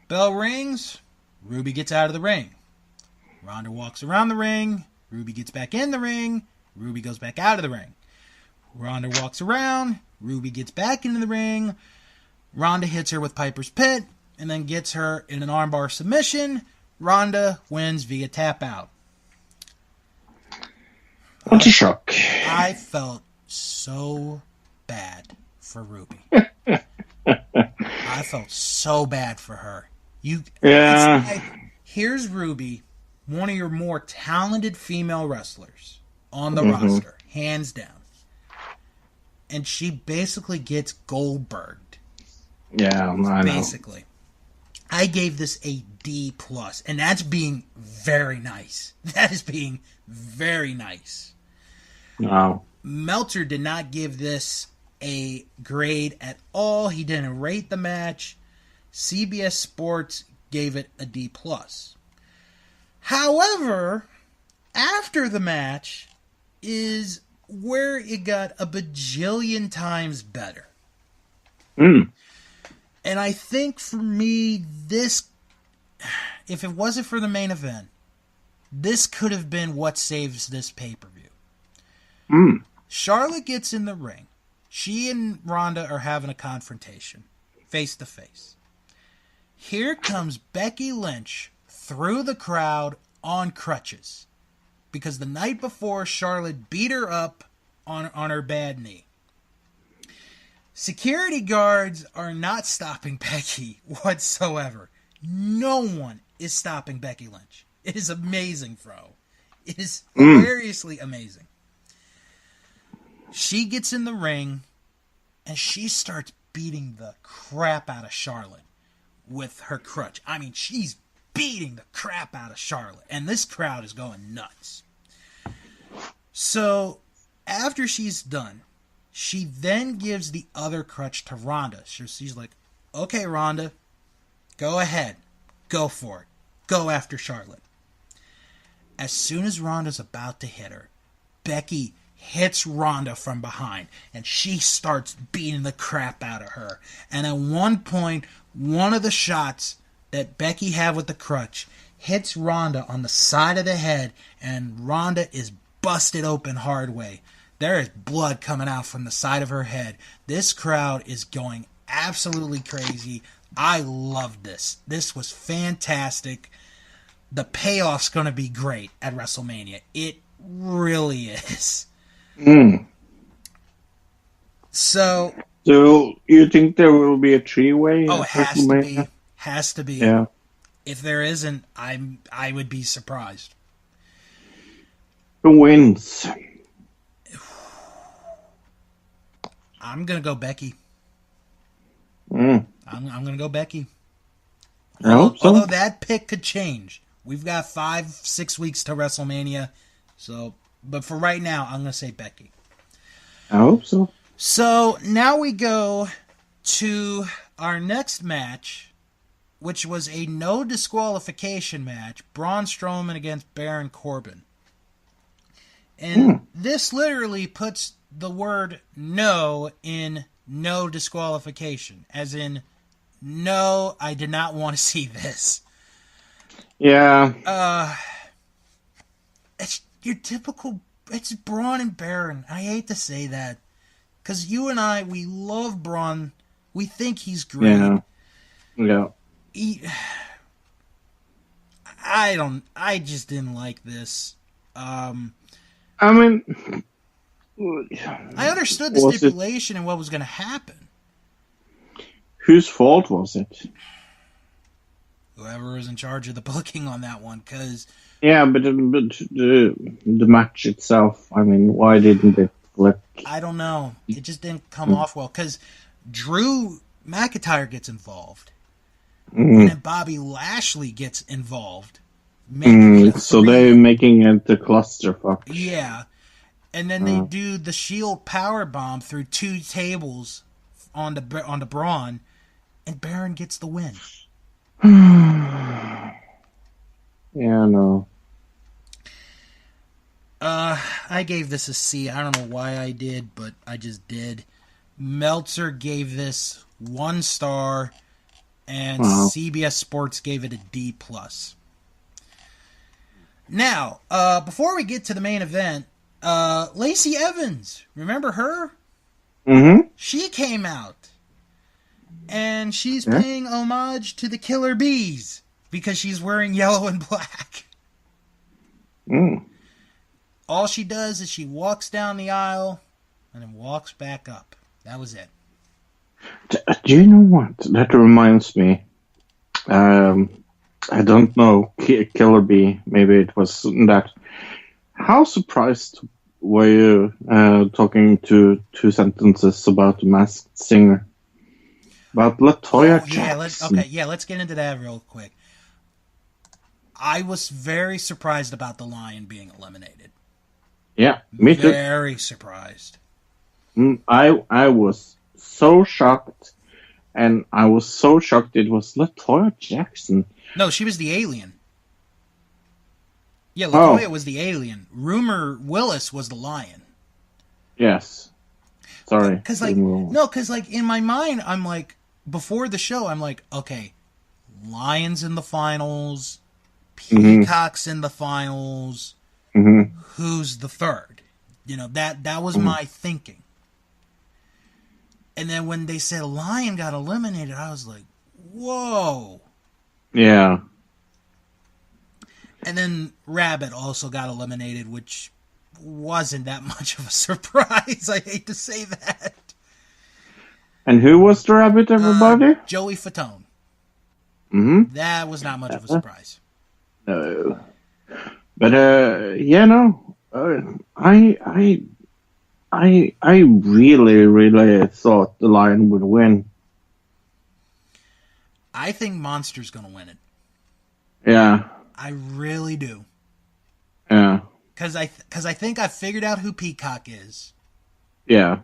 Bell rings. Ruby gets out of the ring. Ronda walks around the ring. Ruby gets back in the ring. Ruby goes back out of the ring. Ronda walks around. Ruby gets back into the ring. Ronda hits her with Piper's Pit and then gets her in an armbar submission. Ronda wins via tap out. What a shock. I felt so bad for Ruby. I felt so bad for her. Here's Ruby, one of your more talented female wrestlers on the roster, hands down. And she basically gets Goldberged. Yeah, I know. Basically. I gave this a D+, and that's being very nice. That is being very nice. Wow. Meltzer did not give this a grade at all. He didn't rate the match. CBS Sports gave it a D+. However, after the match is where it got a bajillion times better. And I think for me, this, if it wasn't for the main event, this could have been what saves this pay-per-view. Charlotte gets in the ring. She and Ronda are having a confrontation, face to face. Here comes Becky Lynch through the crowd on crutches. Because the night before, Charlotte beat her up on her bad knee. Security guards are not stopping Becky whatsoever. No one is stopping Becky Lynch. It is amazing, Fro. It is hilariously amazing. She gets in the ring, and she starts beating the crap out of Charlotte with her crutch. I mean, she's beating the crap out of Charlotte, and this crowd is going nuts. So, after she's done, She then gives the other crutch to Ronda. She's like, okay, Ronda, go ahead. Go for it. Go after Charlotte. As soon as Ronda's about to hit her, Becky hits Ronda from behind, and she starts beating the crap out of her. And at one point, one of the shots that Becky had with the crutch hits Ronda on the side of the head, and Ronda is busted open hard way. There is blood coming out from the side of her head. This crowd is going absolutely crazy. I loved this. This was fantastic. The payoff's going to be great at WrestleMania. It really is. So you think there will be a three-way? Oh, it has to be. Has to be. Yeah. If there isn't, I would be surprised. Who wins? I'm gonna go Becky. I'm gonna go Becky. Although that pick could change. We've got 5-6 weeks to WrestleMania, but for right now, I'm gonna say Becky. I hope so. So now we go to our next match, which was a no disqualification match: Braun Strowman against Baron Corbin. And this literally puts the word no in no disqualification. As in, no, I did not want to see this. Yeah. It's your typical, it's Braun and Baron. I hate to say that. Because you and I, we love Braun. We think he's great. Yeah. I just didn't like this. I mean, I understood the stipulation and what was going to happen. Whose fault was it? Whoever was in charge of the booking on that one, because... Yeah, but the match itself, I mean, why didn't it flip? I don't know. It just didn't come off well, because Drew McIntyre gets involved. And then Bobby Lashley gets involved. So they're making it the clusterfuck. Yeah. And then they do the Shield power bomb through 2 tables on the Braun, and Baron gets the win. Yeah, no. I gave this a C. I don't know why I did, but I just did. Meltzer gave this 1 star, and CBS Sports gave it a D+. Now, before we get to the main event, Lacey Evans, remember her? Mm-hmm. She came out, and she's paying homage to the Killer Bees because she's wearing yellow and black. All she does is she walks down the aisle and then walks back up. That was it. Do you know what? That reminds me. I don't know. Killer Bee. Maybe it was that. How surprised were you talking 2 sentences about the Masked Singer? About LaToya Jackson. Let's get into that real quick. I was very surprised about the Lion being eliminated. Yeah, me too. Very surprised. I was so shocked, and I was so shocked it was LaToya Jackson. No, she was the alien. Yeah, LaToya was the alien. Rumor Willis was the Lion. Yes. Sorry. Because in my mind, I'm like, before the show, I'm like, okay, Lions in the finals, Peacock's in the finals, who's the third? You know, that was my thinking. And then when they said Lion got eliminated, I was like, whoa. Yeah. And then Rabbit also got eliminated, which wasn't that much of a surprise. I hate to say that. And who was the Rabbit, everybody? Joey Fatone. That was not much of a surprise. No. But, no. I really, really thought the Lion would win. I think Monster's going to win it. Yeah. I really do. Yeah. Because I think I figured out who Peacock is. Yeah.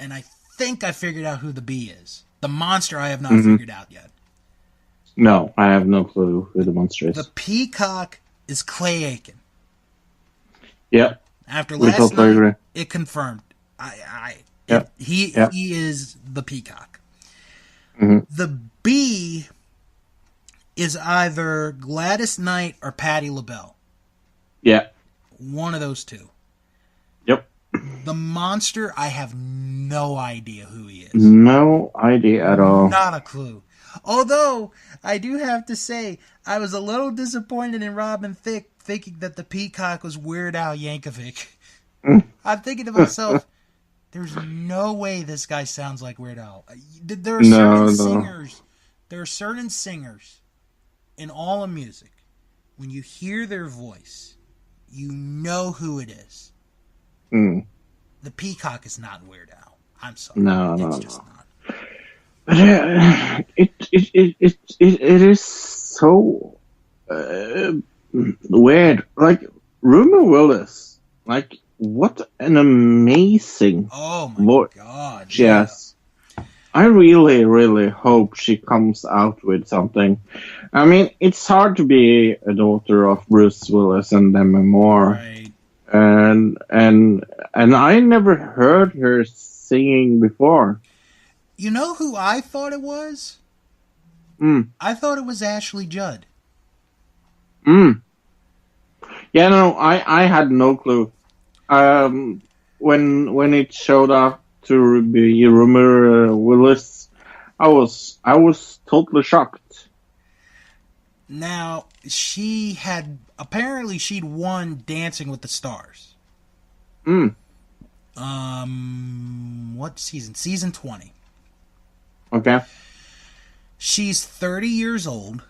and I think I figured out who the bee is. The monster I have not figured out yet. No, I have no clue who the monster is. The peacock is Clay Aiken. Yeah. After We last totally night, agree. it confirmed. He is the peacock. Mm-hmm. The bee is either Gladys Knight or Patti LaBelle. Yeah. One of those two. Yep. The monster, I have no idea who he is. No idea at all. Not a clue. Although, I do have to say, I was a little disappointed in Robin Thicke thinking that the peacock was Weird Al Yankovic. I'm thinking to myself, there's no way this guy sounds like Weird Al. There are certain singers in all of music, when you hear their voice, you know who it is. The peacock is not Weird Al. I'm sorry. It's just not. But it is so weird. Like, Rumor Willis, like, what an amazing God. Yes. Yeah. I really, really hope she comes out with something. I mean, it's hard to be a daughter of Bruce Willis and Demi Moore. Right. And I never heard her singing before. You know who I thought it was? I thought it was Ashley Judd. Yeah, no, I had no clue. When it showed up to be Rumor Willis, I was totally shocked. Now, she'd won Dancing with the Stars. What season? Season 20. Okay. She's 30 years old.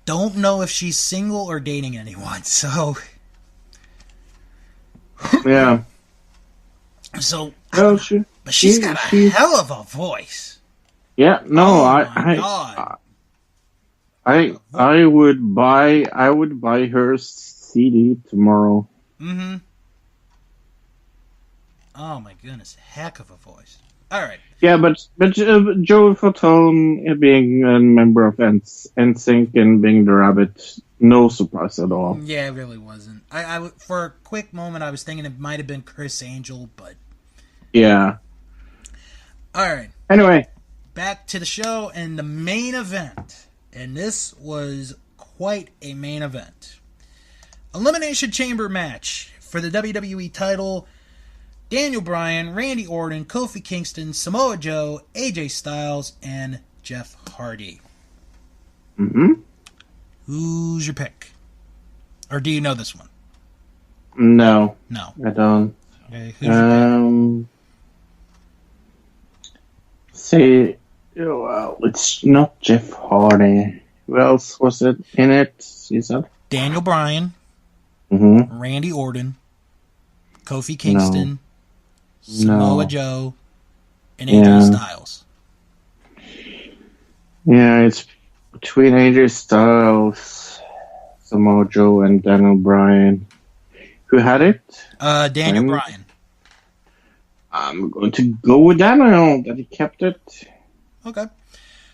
Don't know if she's single or dating anyone, so... Yeah. So... Well, but she's got a hell of a voice. Yeah, no, God. I would buy her CD tomorrow. Oh my goodness, heck of a voice. All right. Yeah, but Joey Fatone being a member of NSYNC and being the Rabbit, no surprise at all. Yeah, it really wasn't. I for a quick moment I was thinking it might have been Chris Angel, but yeah. All right. Anyway, back to the show and the main event. And this was quite a main event. Elimination Chamber match for the WWE title. Daniel Bryan, Randy Orton, Kofi Kingston, Samoa Joe, AJ Styles, and Jeff Hardy. Who's your pick? Or do you know this one? No. No. I don't. Okay, who's your pick? Say, well, it's not Jeff Hardy. Who else was it in it, you said? Daniel Bryan, Randy Orton, Kofi Kingston, Samoa Joe, and AJ Styles. Yeah, it's between AJ Styles, Samoa Joe, and Daniel Bryan. Who had it? Daniel Bryan. I'm going to go with Daniel, that he kept it. Okay.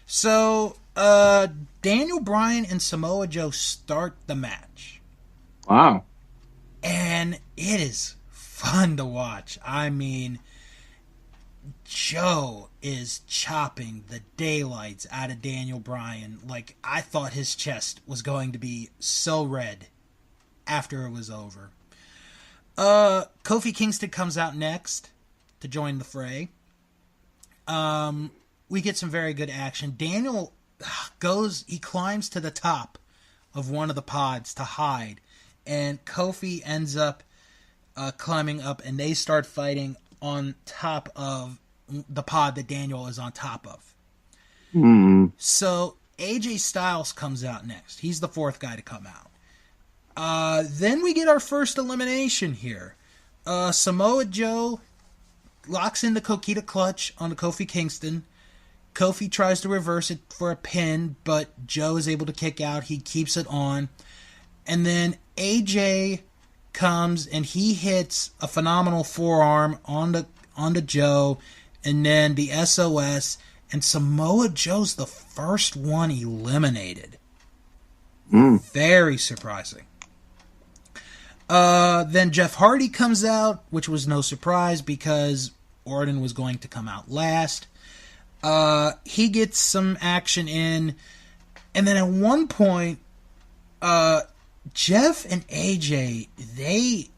So, Daniel Bryan and Samoa Joe start the match. Wow. And it is fun to watch. I mean, Joe is chopping the daylights out of Daniel Bryan. Like, I thought his chest was going to be so red after it was over. Kofi Kingston comes out next to join the fray. We get some very good action. Daniel he climbs to the top of one of the pods to hide, and Kofi ends up climbing up, and they start fighting on top of the pod that Daniel is on top of. So AJ Styles comes out next. He's the fourth guy to come out. Then we get our first elimination here. Samoa Joe locks in the Coquina clutch on the Kofi Kingston. Kofi tries to reverse it for a pin, but Joe is able to kick out. He keeps it on. And then AJ comes and he hits a phenomenal forearm on onto Joe, and then the SOS, and Samoa Joe's the first one eliminated. Very surprising. Then Jeff Hardy comes out, which was no surprise because Orton was going to come out last. He gets some action in, and then at one point, Jeff and AJ, they,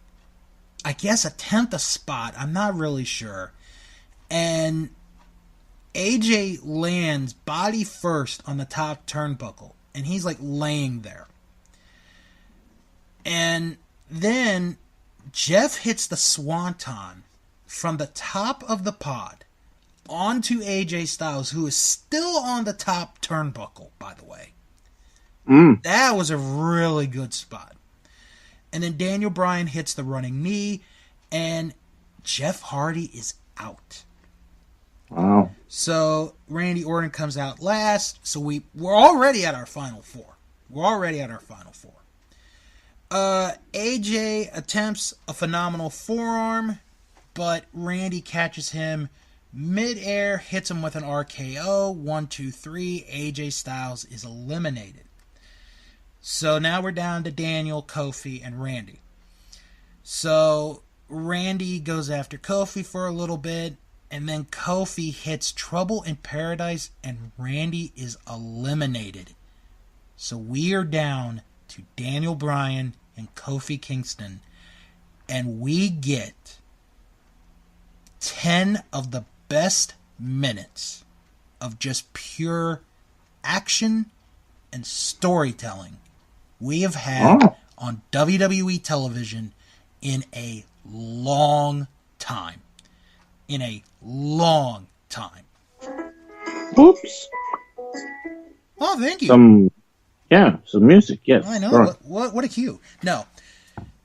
I guess, attempt a spot. I'm not really sure. And AJ lands body first on the top turnbuckle, and he's like laying there. And then Jeff hits the swanton from the top of the pod onto AJ Styles, who is still on the top turnbuckle, by the way. That was a really good spot. And then Daniel Bryan hits the running knee, and Jeff Hardy is out. Wow. So Randy Orton comes out last, so we're already at our final four. AJ attempts a phenomenal forearm, but Randy catches him mid-air, hits him with an RKO. 1, 2, 3. AJ Styles is eliminated. So now we're down to Daniel, Kofi, and Randy. So Randy goes after Kofi for a little bit, and then Kofi hits Trouble in Paradise, and Randy is eliminated. So we are down to Daniel Bryan and Kofi Kingston, and we get 10 of the best minutes of just pure action and storytelling we have had on WWE television in a long time. Oops. Oh, thank you. Some music, yes. I know. Right. What a cue. No.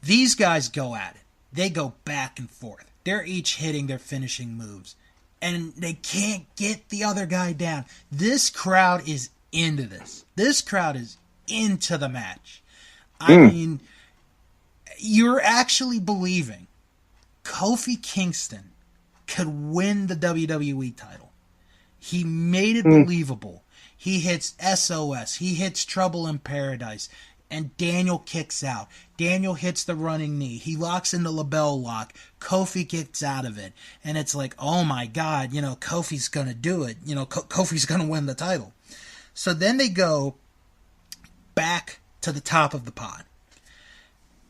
These guys go at it. They go back and forth. They're each hitting their finishing moves. And they can't get the other guy down. This crowd is into this. This crowd is into the match. I mean, you're actually believing Kofi Kingston could win the WWE title. He made it believable. He hits SOS. He hits Trouble in Paradise. And Daniel kicks out. Daniel hits the running knee. He locks in the LeBell lock. Kofi gets out of it. And it's like, oh my God, Kofi's going to do it. Kofi's going to win the title. So then they go back to the top of the pod.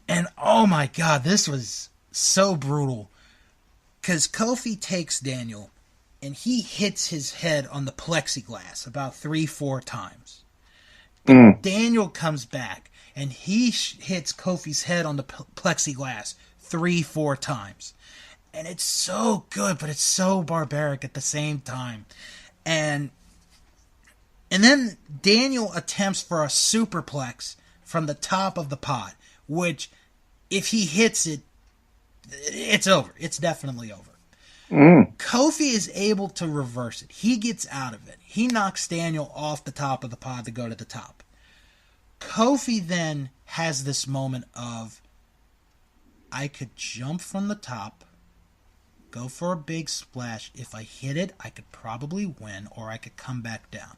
And oh my God, this was so brutal. Because Kofi takes Daniel and he hits his head on the plexiglass about 3-4 times. Daniel comes back and he hits Kofi's head on the plexiglass 3-4 times. And it's so good, but it's so barbaric at the same time. And then Daniel attempts for a superplex from the top of the pod, which if he hits it, it's over. It's definitely over. Kofi is able to reverse it. He gets out of it. He knocks Daniel off the top of the pod to go to the top. Kofi then has this moment of, I could jump from the top, go for a big splash. If I hit it, I could probably win, or I could come back down.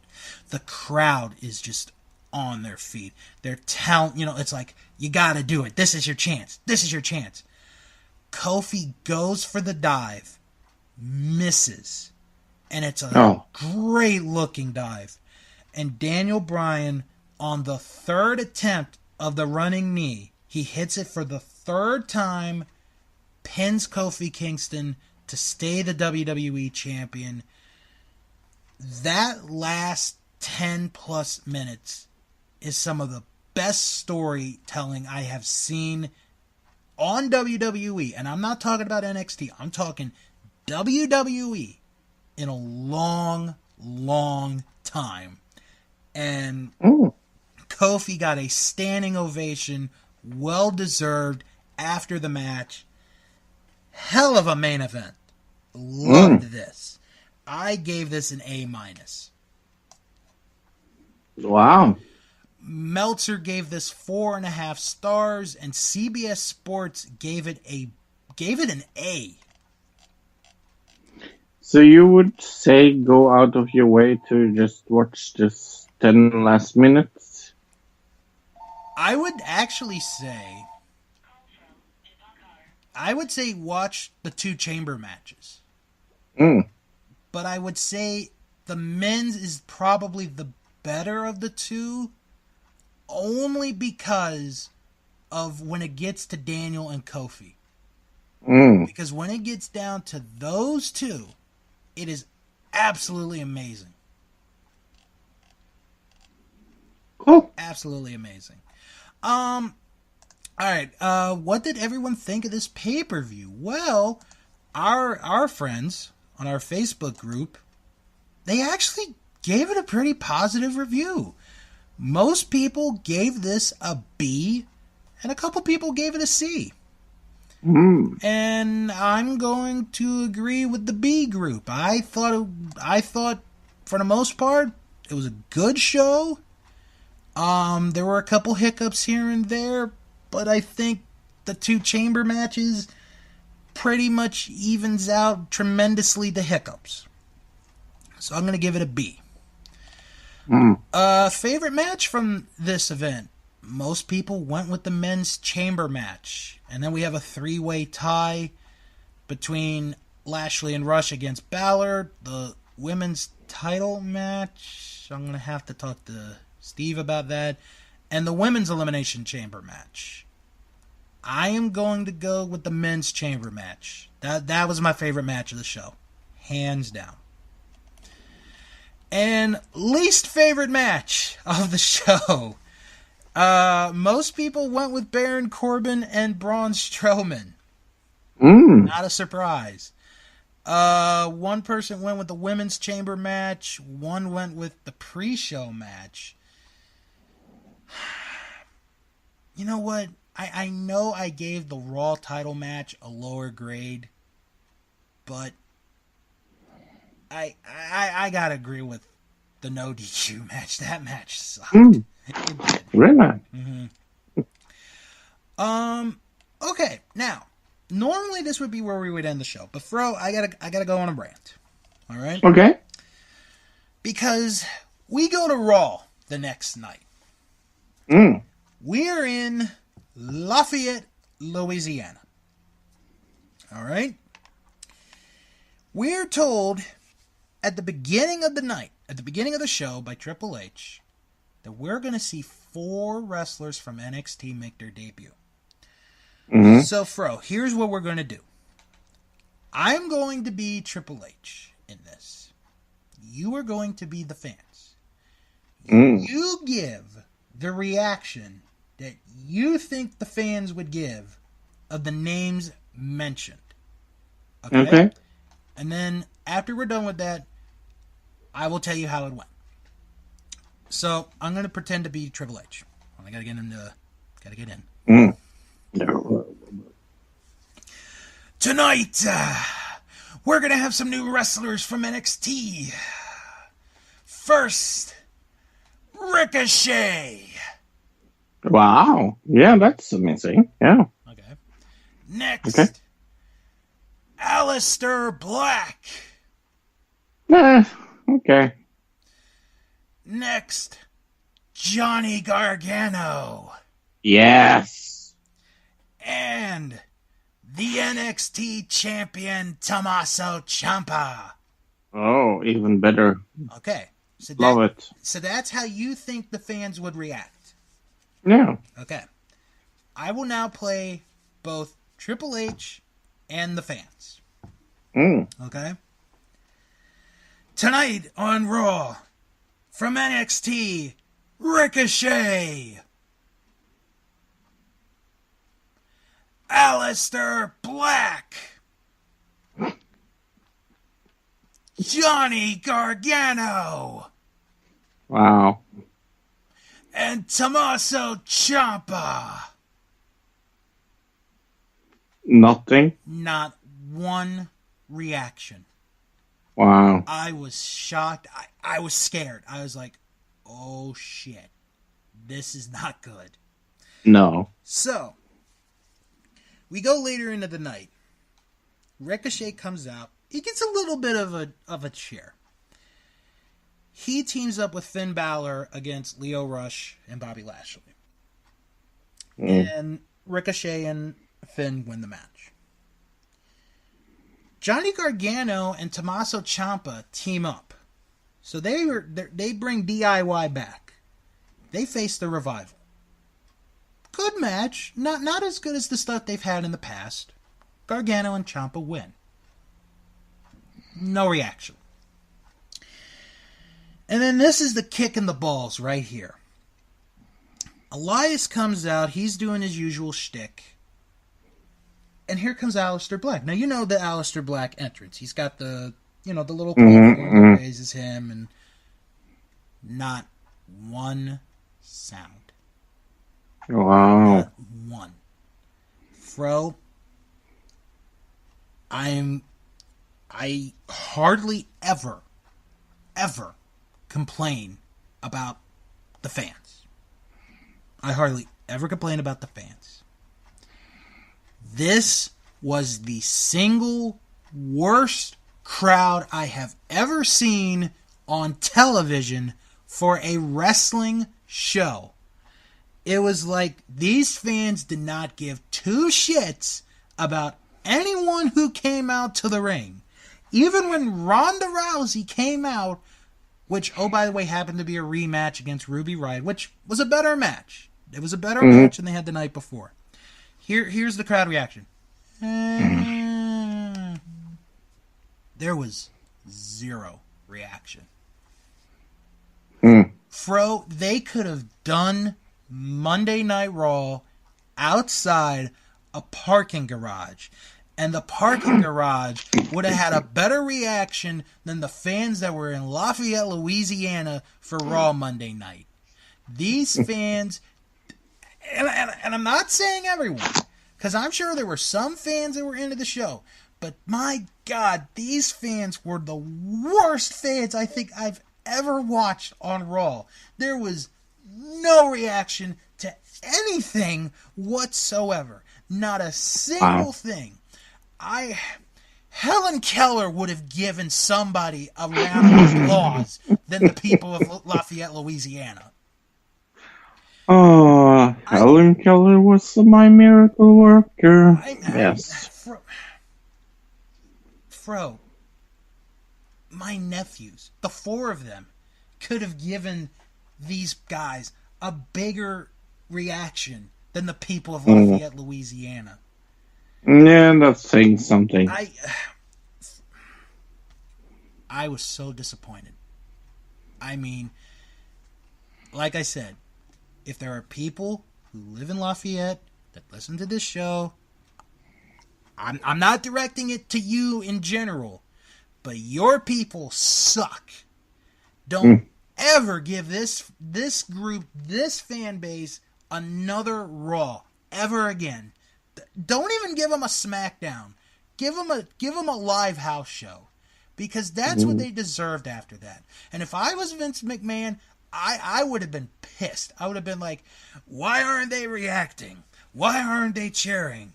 The crowd is just on their feet. They're it's like, you gotta do it. This is your chance. This is your chance. Kofi goes for the dive, misses, and it's a great looking dive. And Daniel Bryan, on the third attempt of the running knee, he hits it for the third time, pins Kofi Kingston to stay the WWE champion. That last 10 plus minutes is some of the best storytelling I have seen on WWE. And I'm not talking about NXT. I'm talking WWE in a long, long time. And Kofi got a standing ovation, well deserved, after the match. Hell of a main event. Loved this. I gave this an A-. Wow. Meltzer gave this 4.5 stars, and CBS Sports gave it an A. So you would say go out of your way to just watch this 10 last minutes? I would say watch the 2 chamber matches. But I would say the men's is probably the better of the 2, only because of when it gets to Daniel and Kofi. Because when it gets down to those 2, it is absolutely amazing. Cool. Absolutely amazing. All right. What did everyone think of this pay-per-view? Well, our friends on our Facebook group, they actually gave it a pretty positive review. Most people gave this a B, and a couple people gave it a C. And I'm going to agree with the B group. I thought for the most part it was a good show. There were a couple hiccups here and there, but I think the 2 chamber matches pretty much evens out tremendously the hiccups. So I'm going to give it a B. Favorite match from this event? Most people went with the men's chamber match. And then we have a 3-way tie between Lashley and Rush against Balor. The women's title match, I'm going to have to talk to Steve about that. And the women's elimination chamber match. I am going to go with the men's chamber match. That was my favorite match of the show. Hands down. And least favorite match of the show. Most people went with Baron Corbin and Braun Strowman. Not a surprise. One person went with the women's chamber match. One went with the pre-show match. You know what? I know I gave the Raw title match a lower grade, but I gotta agree with the no DQ match. That match sucked. Really? Okay, now normally this would be where we would end the show, but Fro, I gotta go on a rant. All right? Okay. Because we go to Raw the next night. We're in Lafayette, Louisiana. All right? We're told at the beginning of the night, at the beginning of the show by Triple H, that we're going to see 4 wrestlers from NXT make their debut. So, Fro, here's what we're going to do. I'm going to be Triple H in this. You are going to be the fans. You give the reaction that you think the fans would give of the names mentioned. Okay? And then, after we're done with that, I will tell you how it went. So, I'm going to pretend to be Triple H. I got to get in. Tonight, we're going to have some new wrestlers from NXT. First, Ricochet. Wow. Yeah, that's amazing. Yeah. Okay. Next, Aleister Black. Okay. Next, Johnny Gargano. Yes. And the NXT champion, Tommaso Ciampa. Oh, even better. Okay. So Love it. So that's how you think the fans would react. Yeah. Okay. I will now play both Triple H and the fans. Okay? Tonight on Raw, from NXT, Ricochet. Aleister Black. Johnny Gargano. Wow. And Tommaso Ciampa. Nothing? Not one reaction. Wow. I was shocked. I was scared. I was like, oh shit. This is not good. No. So, we go later into the night. Ricochet comes out. he gets a little bit of a cheer. He teams up with Finn Balor against Lio Rush and Bobby Lashley. And Ricochet and Finn win the match. Johnny Gargano and Tommaso Ciampa team up. So they bring DIY back. They face the Revival. Good match. Not as good as the stuff they've had in the past. Gargano and Ciampa win. No reaction. And then this is the kick in the balls right here. Elias comes out. He's doing his usual shtick. And here comes Aleister Black. Now, you know the Aleister Black entrance. He's got the little platform that raises him, and not one sound. Wow. Not one. Fro, I hardly ever complain about the fans. I hardly ever complain about the fans. This was the single worst crowd I have ever seen on television for a wrestling show. It was like these fans did not give two shits about anyone who came out to the ring. Even when Ronda Rousey came out, which, oh, by the way, happened to be a rematch against Ruby Riott, which was a better match. It was a better match than they had the night before. Here's the crowd reaction. There was zero reaction. Fro, they could have done Monday Night Raw outside a parking garage. And the parking garage would have had a better reaction than the fans that were in Lafayette, Louisiana for Raw Monday night. These fans, and I'm not saying everyone, because I'm sure there were some fans that were into the show, but my God, these fans were the worst fans I think I've ever watched on Raw. There was no reaction to anything whatsoever. Not a single thing. Helen Keller would have given somebody a round of applause than the people of Lafayette, Louisiana. Helen Keller was my miracle worker. Yes. Fro, my nephews, the four of them, could have given these guys a bigger reaction than the people of Lafayette, Louisiana. Yeah, that's saying something. I was so disappointed. I mean, like I said, if there are people who live in Lafayette that listen to this show, I'm not directing it to you in general, but your people suck. Don't ever give this group, this fan base, another Raw ever again. Don't even give them a SmackDown. Give them a live house show, because that's what they deserved after that. And if I was Vince McMahon, I would have been pissed. I would have been like, why aren't they reacting? Why aren't they cheering?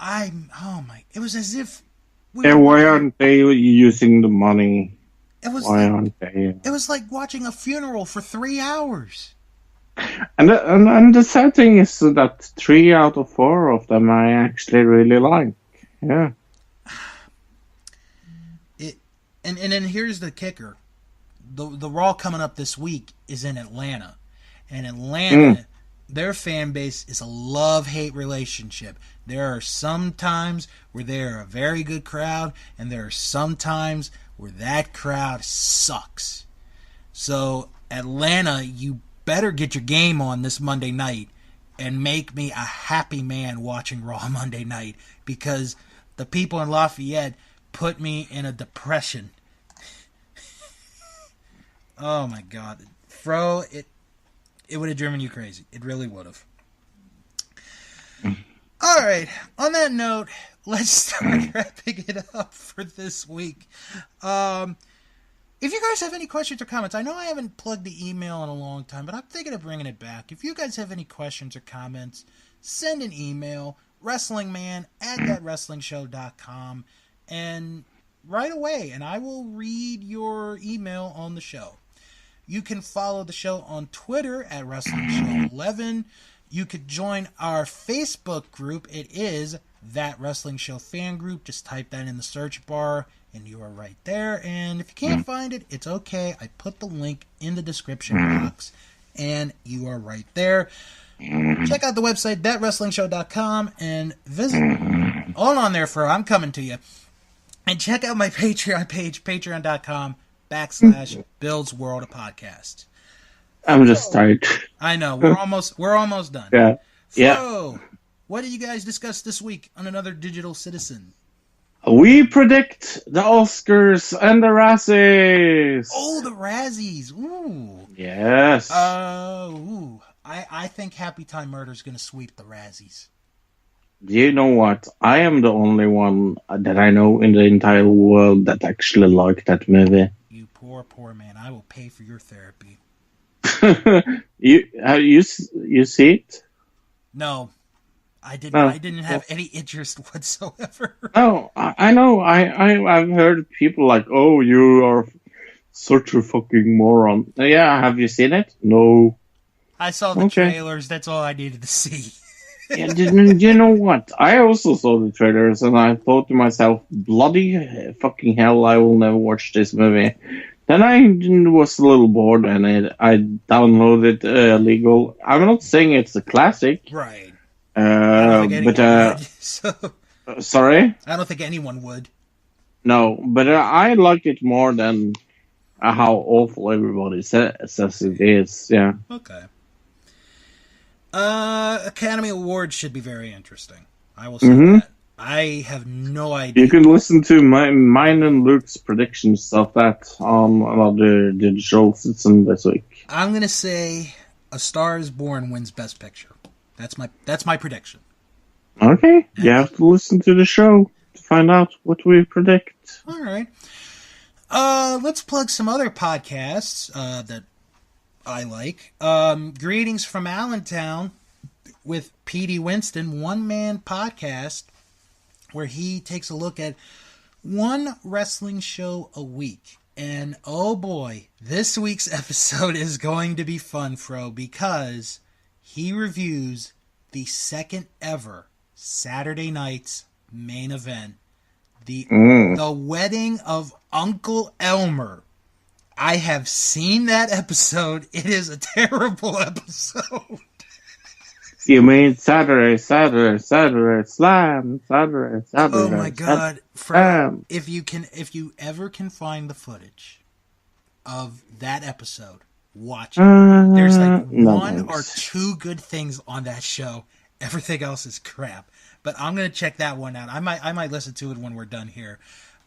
It was as if why aren't they using the money? Why aren't they? It was like watching a funeral for 3 hours. And the sad thing is that 3 out of 4 of them I actually really like. Yeah. And then here's the kicker. The Raw coming up this week is in Atlanta. And Atlanta, their fan base is a love-hate relationship. There are some times where they're a very good crowd, and there are some times where that crowd sucks. So, Atlanta, you better get your game on this Monday night and make me a happy man watching Raw Monday night, because the people in Lafayette put me in a depression. Oh my God. Fro, it would have driven you crazy. It really would have. Alright, on that note, let's start wrapping it up for this week. If you guys have any questions or comments, I know I haven't plugged the email in a long time, but I'm thinking of bringing it back. If you guys have any questions or comments, send an email, wrestlingman@thatwrestlingshow.com. and right away, and I will read your email on the show. You can follow the show on Twitter at WrestlingShow11. You could join our Facebook group. It is That Wrestling Show Fan Group. Just type that in the search bar, and you are right there. And if you can't find it, it's okay. I put the link in the description box, and you are right there. Check out the website, thatwrestlingshow.com, and visit. Hold on there, Fro. I'm coming to you. And check out my Patreon page, patreon.com/Bill's World of Podcast. I'm just tired. I know. We're almost done. Yeah. Fro, what did you guys discuss this week on Another Digital Citizen? We predict the Oscars and the Razzies. Oh, the Razzies. Ooh. Yes. I think Happy Time Murder is going to sweep the Razzies. Do you know what? I am the only one that I know in the entire world that actually liked that movie. You poor man. I will pay for your therapy. You see it? No, I didn't. Oh, I didn't have any interest whatsoever. No, I know. I've heard people like, "Oh, you are such a fucking moron." Yeah, have you seen it? No. I saw the trailers. That's all I needed to see. Yeah, you know what? I also saw the trailers, and I thought to myself, "Bloody fucking hell! I will never watch this movie." Then I was a little bored, and I downloaded legal. I'm not saying it's a classic, Right? Sorry? I don't think anyone would. No, but I like it more than how awful everybody says it is. Yeah. Okay. Academy Awards should be very interesting. I will say that. I have no idea. You can listen to mine and Luke's predictions of that on Another Digital Citizen this week. I'm gonna say A Star Is Born wins Best Picture. That's my prediction. Okay, you have to listen to the show to find out what we predict. All right. Let's plug some other podcasts that I like. Greetings from Allentown with Petey Winston, one-man podcast where he takes a look at one wrestling show a week. And oh boy, this week's episode is going to be fun, Fro, because he reviews the second ever Saturday night's main event, the wedding of Uncle Elmer. I have seen that episode. It is a terrible episode. You mean Saturday, Slam, Saturday. Oh my God, Fred! If you ever can find the footage of that episode, watch it. There's like one or two good things on that show. Everything else is crap. But I'm gonna check that one out. I might listen to it when we're done here.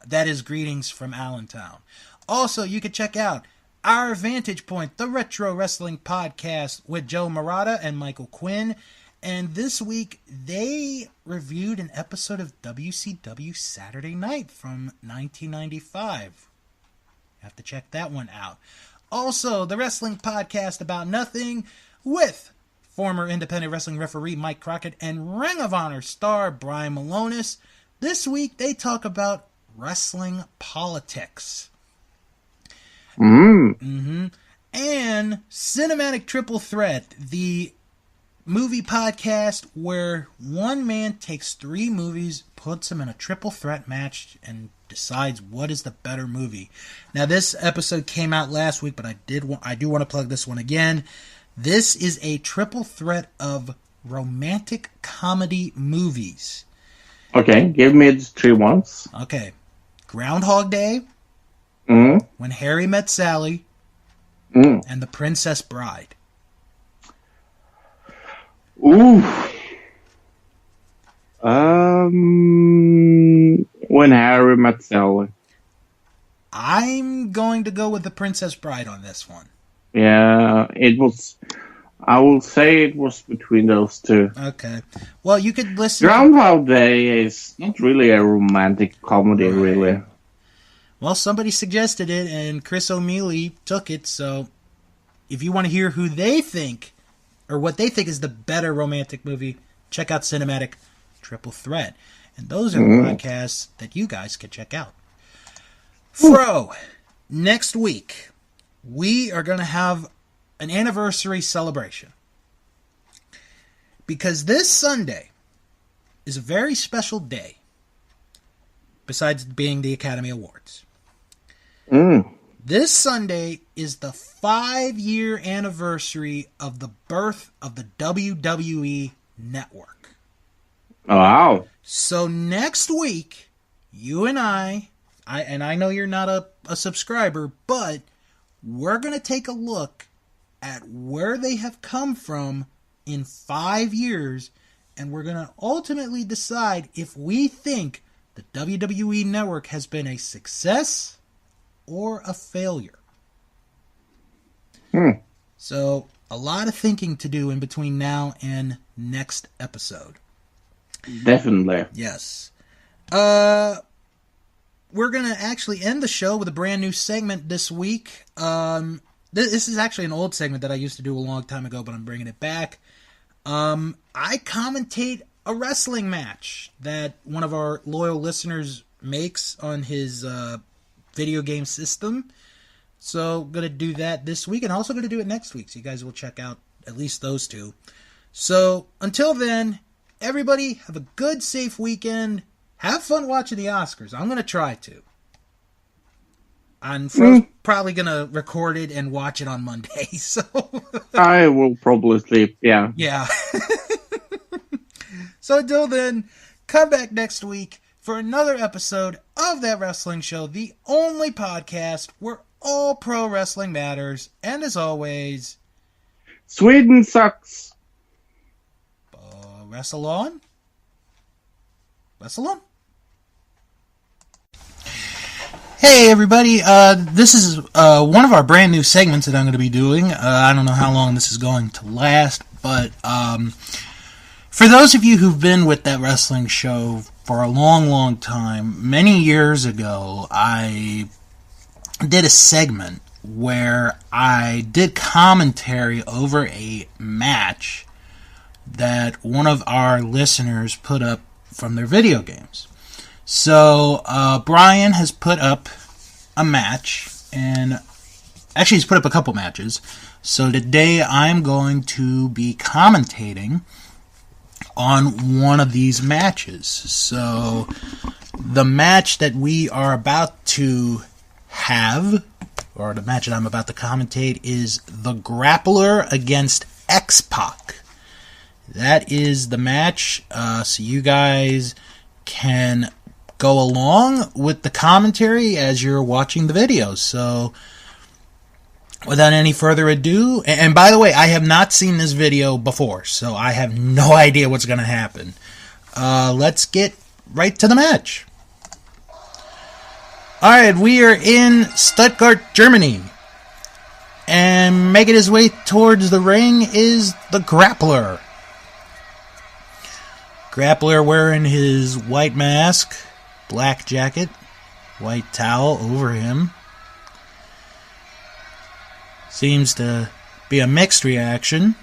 That is Greetings from Allentown. Also, you can check out Our Vantage Point, the Retro Wrestling Podcast with Joe Murata and Michael Quinn. And this week, they reviewed an episode of WCW Saturday Night from 1995. You have to check that one out. Also, the Wrestling Podcast About Nothing with former independent wrestling referee Mike Crockett and Ring of Honor star Brian Malonis. This week, they talk about wrestling politics. And Cinematic Triple Threat, the movie podcast where one man takes three movies, puts them in a triple threat match, and decides what is the better movie. Now, this episode came out last week, but I do want to plug this one again. This is a triple threat of romantic comedy movies. Okay, give me the three ones. Okay. Groundhog Day, When Harry Met Sally, and The Princess Bride. Ooh. When Harry Met Sally. I'm going to go with The Princess Bride on this one. Yeah, it was. I will say it was between those two. Okay. Well, you could listen. Groundhog Day is not really a romantic comedy, really. Well, somebody suggested it, and Chris O'Mealy took it. So, if you want to hear who they think, or what they think is the better romantic movie, check out Cinematic Triple Threat. And those are the podcasts that you guys can check out. Fro, next week, we are going to have an anniversary celebration. Because this Sunday is a very special day, besides being the Academy Awards. This Sunday is the 5-year anniversary of the birth of the WWE Network. Wow. So next week, you and I know you're not a subscriber, but we're going to take a look at where they have come from in 5 years, and we're going to ultimately decide if we think the WWE Network has been a success or a failure. So, a lot of thinking to do in between now and next episode. Definitely. Yes. We're going to actually end the show with a brand new segment this week. This is actually an old segment that I used to do a long time ago, but I'm bringing it back. I commentate a wrestling match that one of our loyal listeners makes on his video game system. So, going to do that this week, and also going to do it next week, so you guys will check out at least those two. So, until then, everybody have a good, safe weekend. Have fun watching the Oscars. I'm going to try to. I'm probably going to record it and watch it on Monday, so... I will probably sleep, yeah. Yeah. So until then, come back next week for another episode of That Wrestling Show, the only podcast where all pro wrestling matters. And as always... Sweden sucks. Wrestle on? Wrestle on? Hey everybody, this is one of our brand new segments that I'm going to be doing. I don't know how long this is going to last, but for those of you who've been with That Wrestling Show for a long, long time, many years ago, I did a segment where I did commentary over a match that one of our listeners put up from their video games. So, Brian has put up a match, and actually he's put up a couple matches. So today I'm going to be commentating on one of these matches. So, the match that we are about to have, or the match that I'm about to commentate, is The Grappler against X-Pac. That is the match, so you guys can go along with the commentary as you're watching the videos. So, without any further ado, and by the way, I have not seen this video before, so I have no idea what's going to happen. Let's get right to the match. Alright, we are in Stuttgart, Germany. And making his way towards the ring is the Grappler. Grappler wearing his white mask, black jacket, white towel over him. Seems to be a mixed reaction.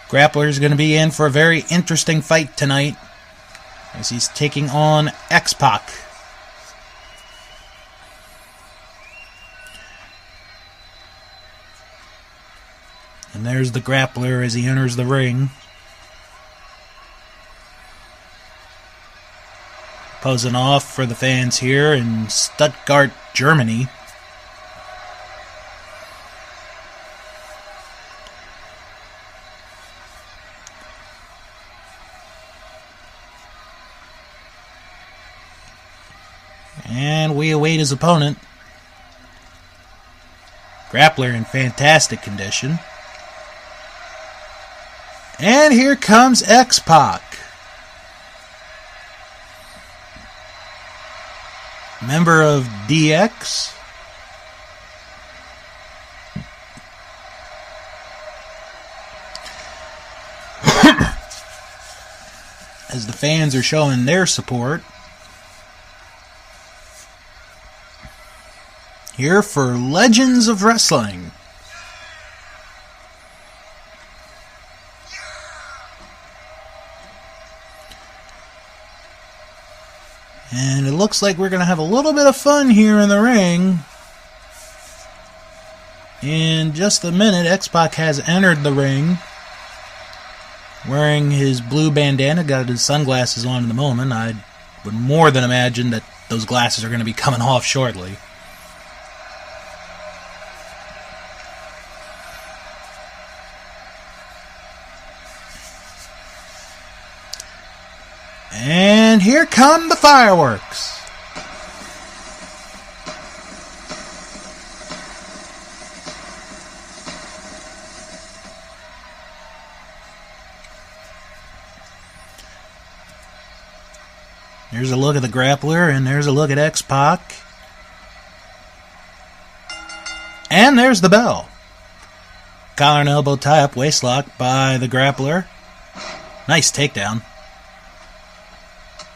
Grappler's going to be in for a very interesting fight tonight, as he's taking on X-Pac. And there's the Grappler as he enters the ring. Posing off for the fans here in Stuttgart, Germany. And we await his opponent. Grappler in fantastic condition. And here comes X-Pac. Member of DX. As the fans are showing their support. Here for Legends of Wrestling. And it looks like we're going to have a little bit of fun here in the ring. In just a minute, X-Pac has entered the ring. Wearing his blue bandana, got his sunglasses on in the moment. I would more than imagine that those glasses are going to be coming off shortly. And here come the fireworks. There's a look at the grappler, and there's a look at X-Pac. And there's the bell. Collar and elbow tie-up waistlock by the grappler. Nice takedown.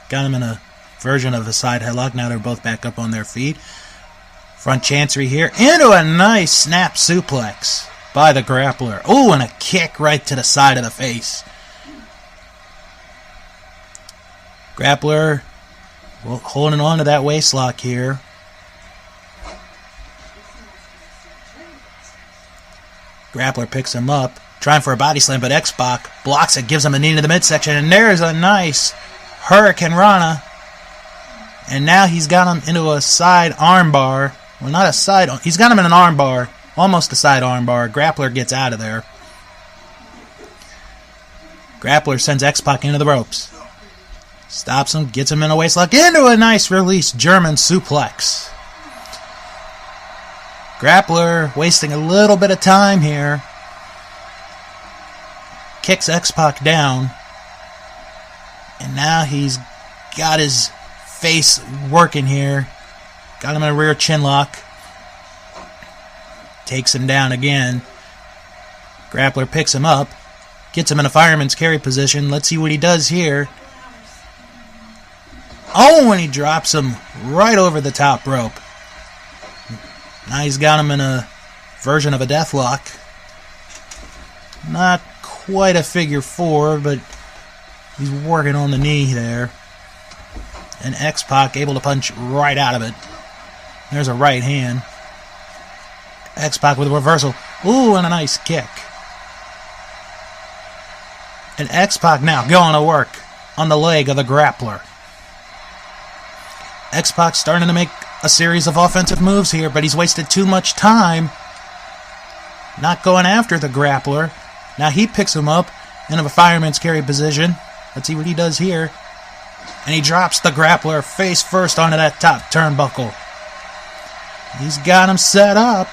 Got him in a version of a side headlock. Now they're both back up on their feet. Front chancery here. Into a nice snap suplex by the grappler. Oh, and a kick right to the side of the face. Grappler holding on to that waistlock here. Grappler picks him up. Trying for a body slam, but X-Pac blocks it. Gives him a knee to the midsection. And there's a nice Hurricane Rana. And now he's got him into a side armbar. Well, not a side. He's got him in an armbar. Almost a side armbar. Grappler gets out of there. Grappler sends X-Pac into the ropes. Stops him. Gets him in a waistlock. Into a nice release German suplex. Grappler wasting a little bit of time here. Kicks X-Pac down. And now he's got his face working here. Got him in a rear chin lock. Takes him down again. Grappler picks him up. Gets him in a fireman's carry position. Let's see what he does here. Oh, and he drops him right over the top rope. Now he's got him in a version of a death lock. Not quite a figure four, but he's working on the knee there. And X-Pac able to punch right out of it. There's a right hand. X-Pac with a reversal. Ooh, and a nice kick. And X-Pac now going to work on the leg of the grappler. X-Pac starting to make a series of offensive moves here, but he's wasted too much time not going after the grappler. Now he picks him up in a fireman's carry position. Let's see what he does here. And he drops the grappler face first onto that top turnbuckle. He's got him set up.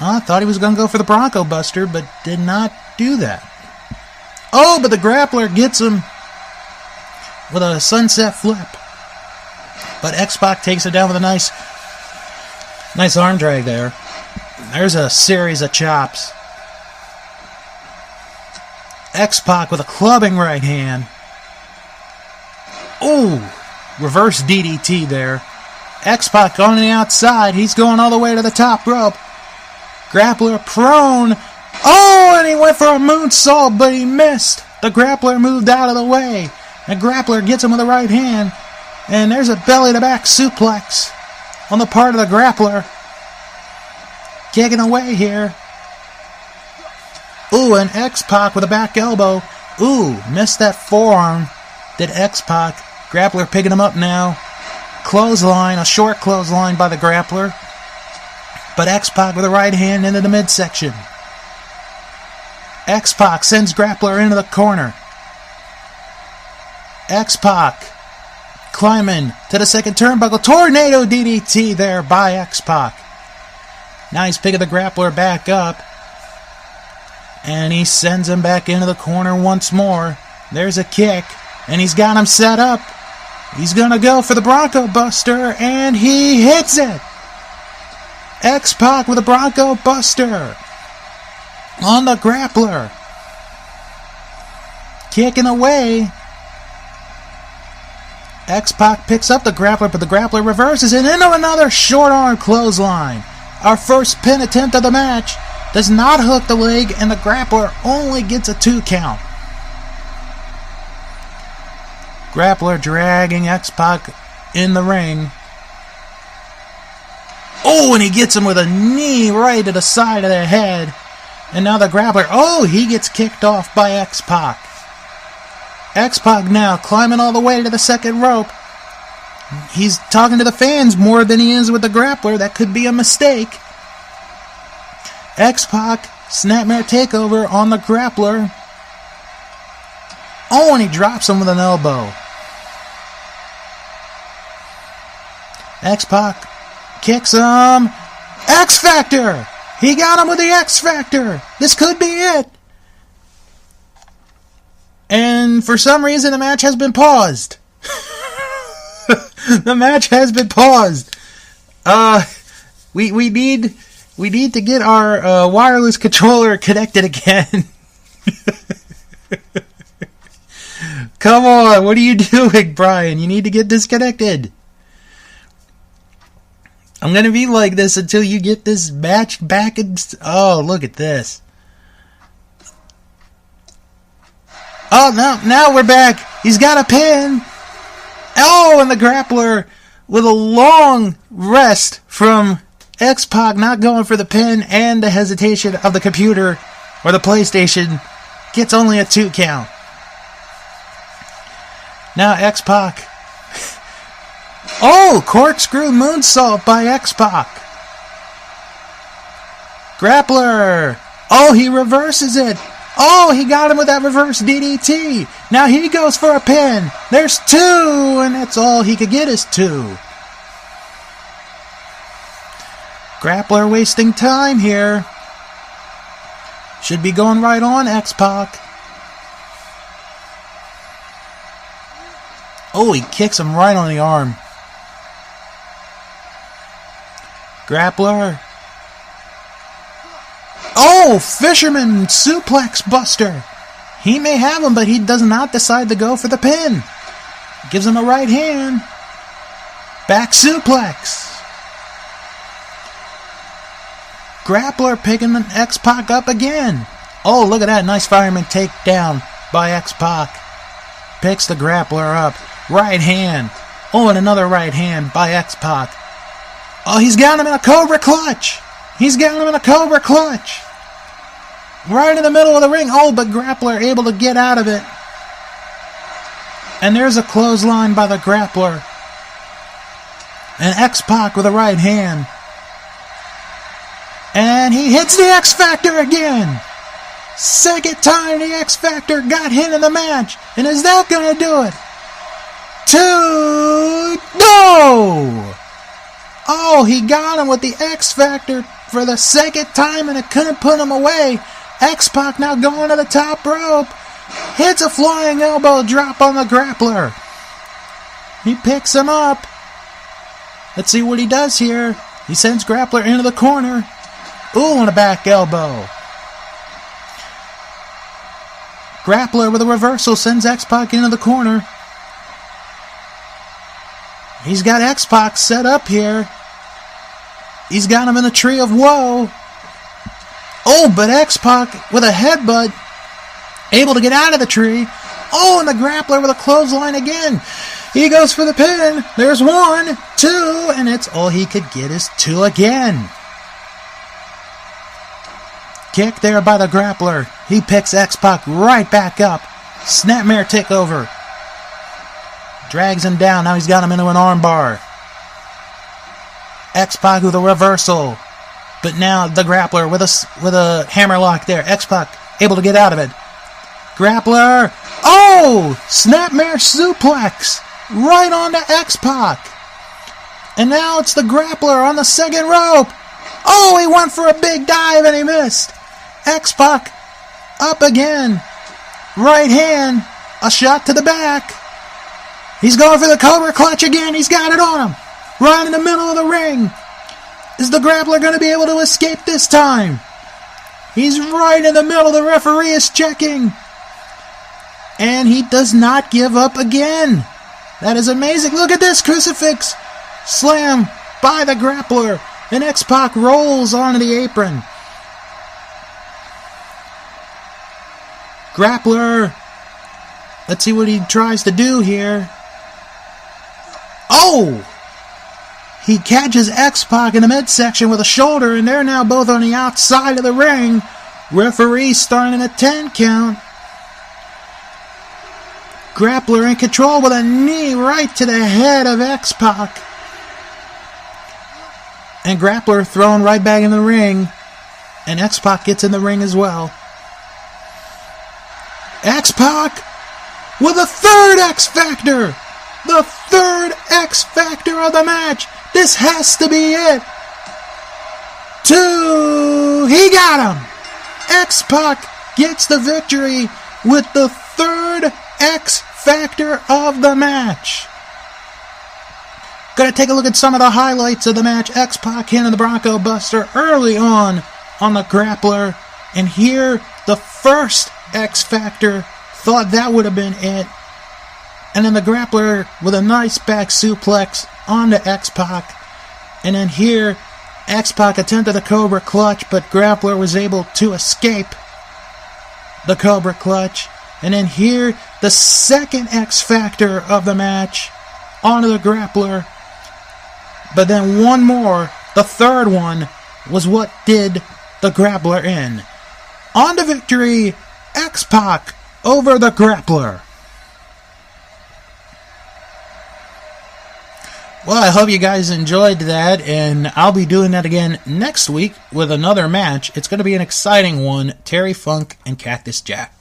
Oh, I thought he was going to go for the Bronco Buster, but did not do that. Oh, but the grappler gets him with a sunset flip. But X-Pac takes it down with a nice arm drag there. There's a series of chops. X-Pac with a clubbing right hand. Ooh, reverse DDT there. X-Pac on the outside. He's going all the way to the top rope. Grappler prone. Oh, and he went for a moonsault, but he missed. The grappler moved out of the way. The grappler gets him with the right hand. And there's a belly-to-back suplex on the part of the grappler. Kicking away here. Ooh, and X-Pac with a back elbow. Ooh, missed that forearm. Did X-Pac. Grappler picking him up now. Clothesline, a short clothesline by the grappler. But X-Pac with a right hand into the midsection. X-Pac sends grappler into the corner. X-Pac climbing to the second turnbuckle. Tornado DDT there by X-Pac. Now he's picking the grappler back up. And he sends him back into the corner once more. There's a kick. And he's got him set up. He's going to go for the Bronco Buster. And he hits it. X-Pac with a Bronco Buster on the grappler. Kicking away. X-Pac picks up the grappler, but the grappler reverses it into another short arm clothesline. Our first pin attempt of the match does not hook the leg, and the grappler only gets a 2 count. Grappler dragging X-Pac in the ring. Oh, and he gets him with a knee right to the side of the head. And now the grappler, oh, he gets kicked off by X-Pac. X-Pac now climbing all the way to the second rope. He's talking to the fans more than he is with the grappler. That could be a mistake. X-Pac, snapmare takeover on the grappler. Oh, and he drops him with an elbow. X-Pac kicks him. X-Factor! He got him with the X-Factor. This could be it. And for some reason, the match has been paused. The match has been paused. We need to get our wireless controller connected again. Come on, what are you doing, Brian? You need to get disconnected. I'm going to be like this until you get this match back. Oh, look at this. Oh, now we're back. He's got a pin. Oh, and the grappler with a long rest from X-Pac not going for the pin and the hesitation of the computer or the PlayStation gets only a 2 count. Now X-Pac. Oh, corkscrew moonsault by X-Pac. Grappler. Oh, he reverses it. Oh, he got him with that reverse DDT. Now he goes for a pin. There's 2, and that's all he could get is 2. Grappler wasting time here. Should be going right on X-Pac. Oh, he kicks him right on the arm. Grappler. Oh, Fisherman suplex buster. He may have him, but he does not decide to go for the pin. Gives him a right hand. Back suplex. Grappler picking X-Pac up again. Oh, look at that. Nice fireman takedown by X-Pac. Picks the grappler up. Right hand. Oh, and another right hand by X-Pac. Oh, he's got him in a Cobra Clutch. He's got him in a Cobra Clutch. Right in the middle of the ring. Oh, but grappler able to get out of it. And there's a clothesline by the grappler. And X-Pac with a right hand. And he hits the X-Factor again. Second time the X-Factor got hit in the match. And is that going to do it? 2. No! Oh, he got him with the X-Factor for the second time and it couldn't put him away. X-Pac now going to the top rope. Hits a flying elbow drop on the grappler. He picks him up. Let's see what he does here. He sends grappler into the corner. Ooh, and a back elbow. Grappler with a reversal sends X-Pac into the corner. He's got X-Pac set up here. He's got him in a tree of woe. Oh, but X-Pac with a headbutt. Able to get out of the tree. Oh, and the grappler with a clothesline again. He goes for the pin. There's 1, 2, and it's all he could get is 2 again. Kick there by the grappler. He picks X-Pac right back up. Snapmare takeover. Drags him down. Now he's got him into an armbar. X-Pac with a reversal. But now the grappler with a hammerlock there. X-Pac able to get out of it. Grappler. Oh! Snapmare suplex. Right onto X-Pac. And now it's the grappler on the second rope. Oh, he went for a big dive and he missed. X-Pac up again. Right hand. A shot to the back. He's going for the Cobra Clutch again. He's got it on him. Right in the middle of the ring. Is the grappler going to be able to escape this time? He's right in the middle. The referee is checking. And he does not give up again. That is amazing. Look at this crucifix slam by the grappler. And X-Pac rolls onto the apron. Grappler. Let's see what he tries to do here. Oh! He catches X-Pac in the midsection with a shoulder, and they're now both on the outside of the ring. Referee starting a 10 count. Grappler in control with a knee right to the head of X-Pac. And Grappler thrown right back in the ring. And X-Pac gets in the ring as well. X-Pac with a third X-Factor. The third X-Factor of the match. This has to be it. 2. He got him. X-Pac gets the victory with the third X-Factor of the match. Gonna take a look at some of the highlights of the match. X-Pac hitting the Bronco Buster early on the Grappler. And here, the first X-Factor, thought that would have been it. And then the Grappler with a nice back suplex onto X-Pac. And then here, X-Pac attempted the Cobra Clutch, but Grappler was able to escape the Cobra Clutch. And then here, the second X-Factor of the match onto the Grappler. But then one more, the third one, was what did the Grappler in. On to victory, X-Pac over the Grappler. Well, I hope you guys enjoyed that, and I'll be doing that again next week with another match. It's going to be an exciting one, Terry Funk and Cactus Jack.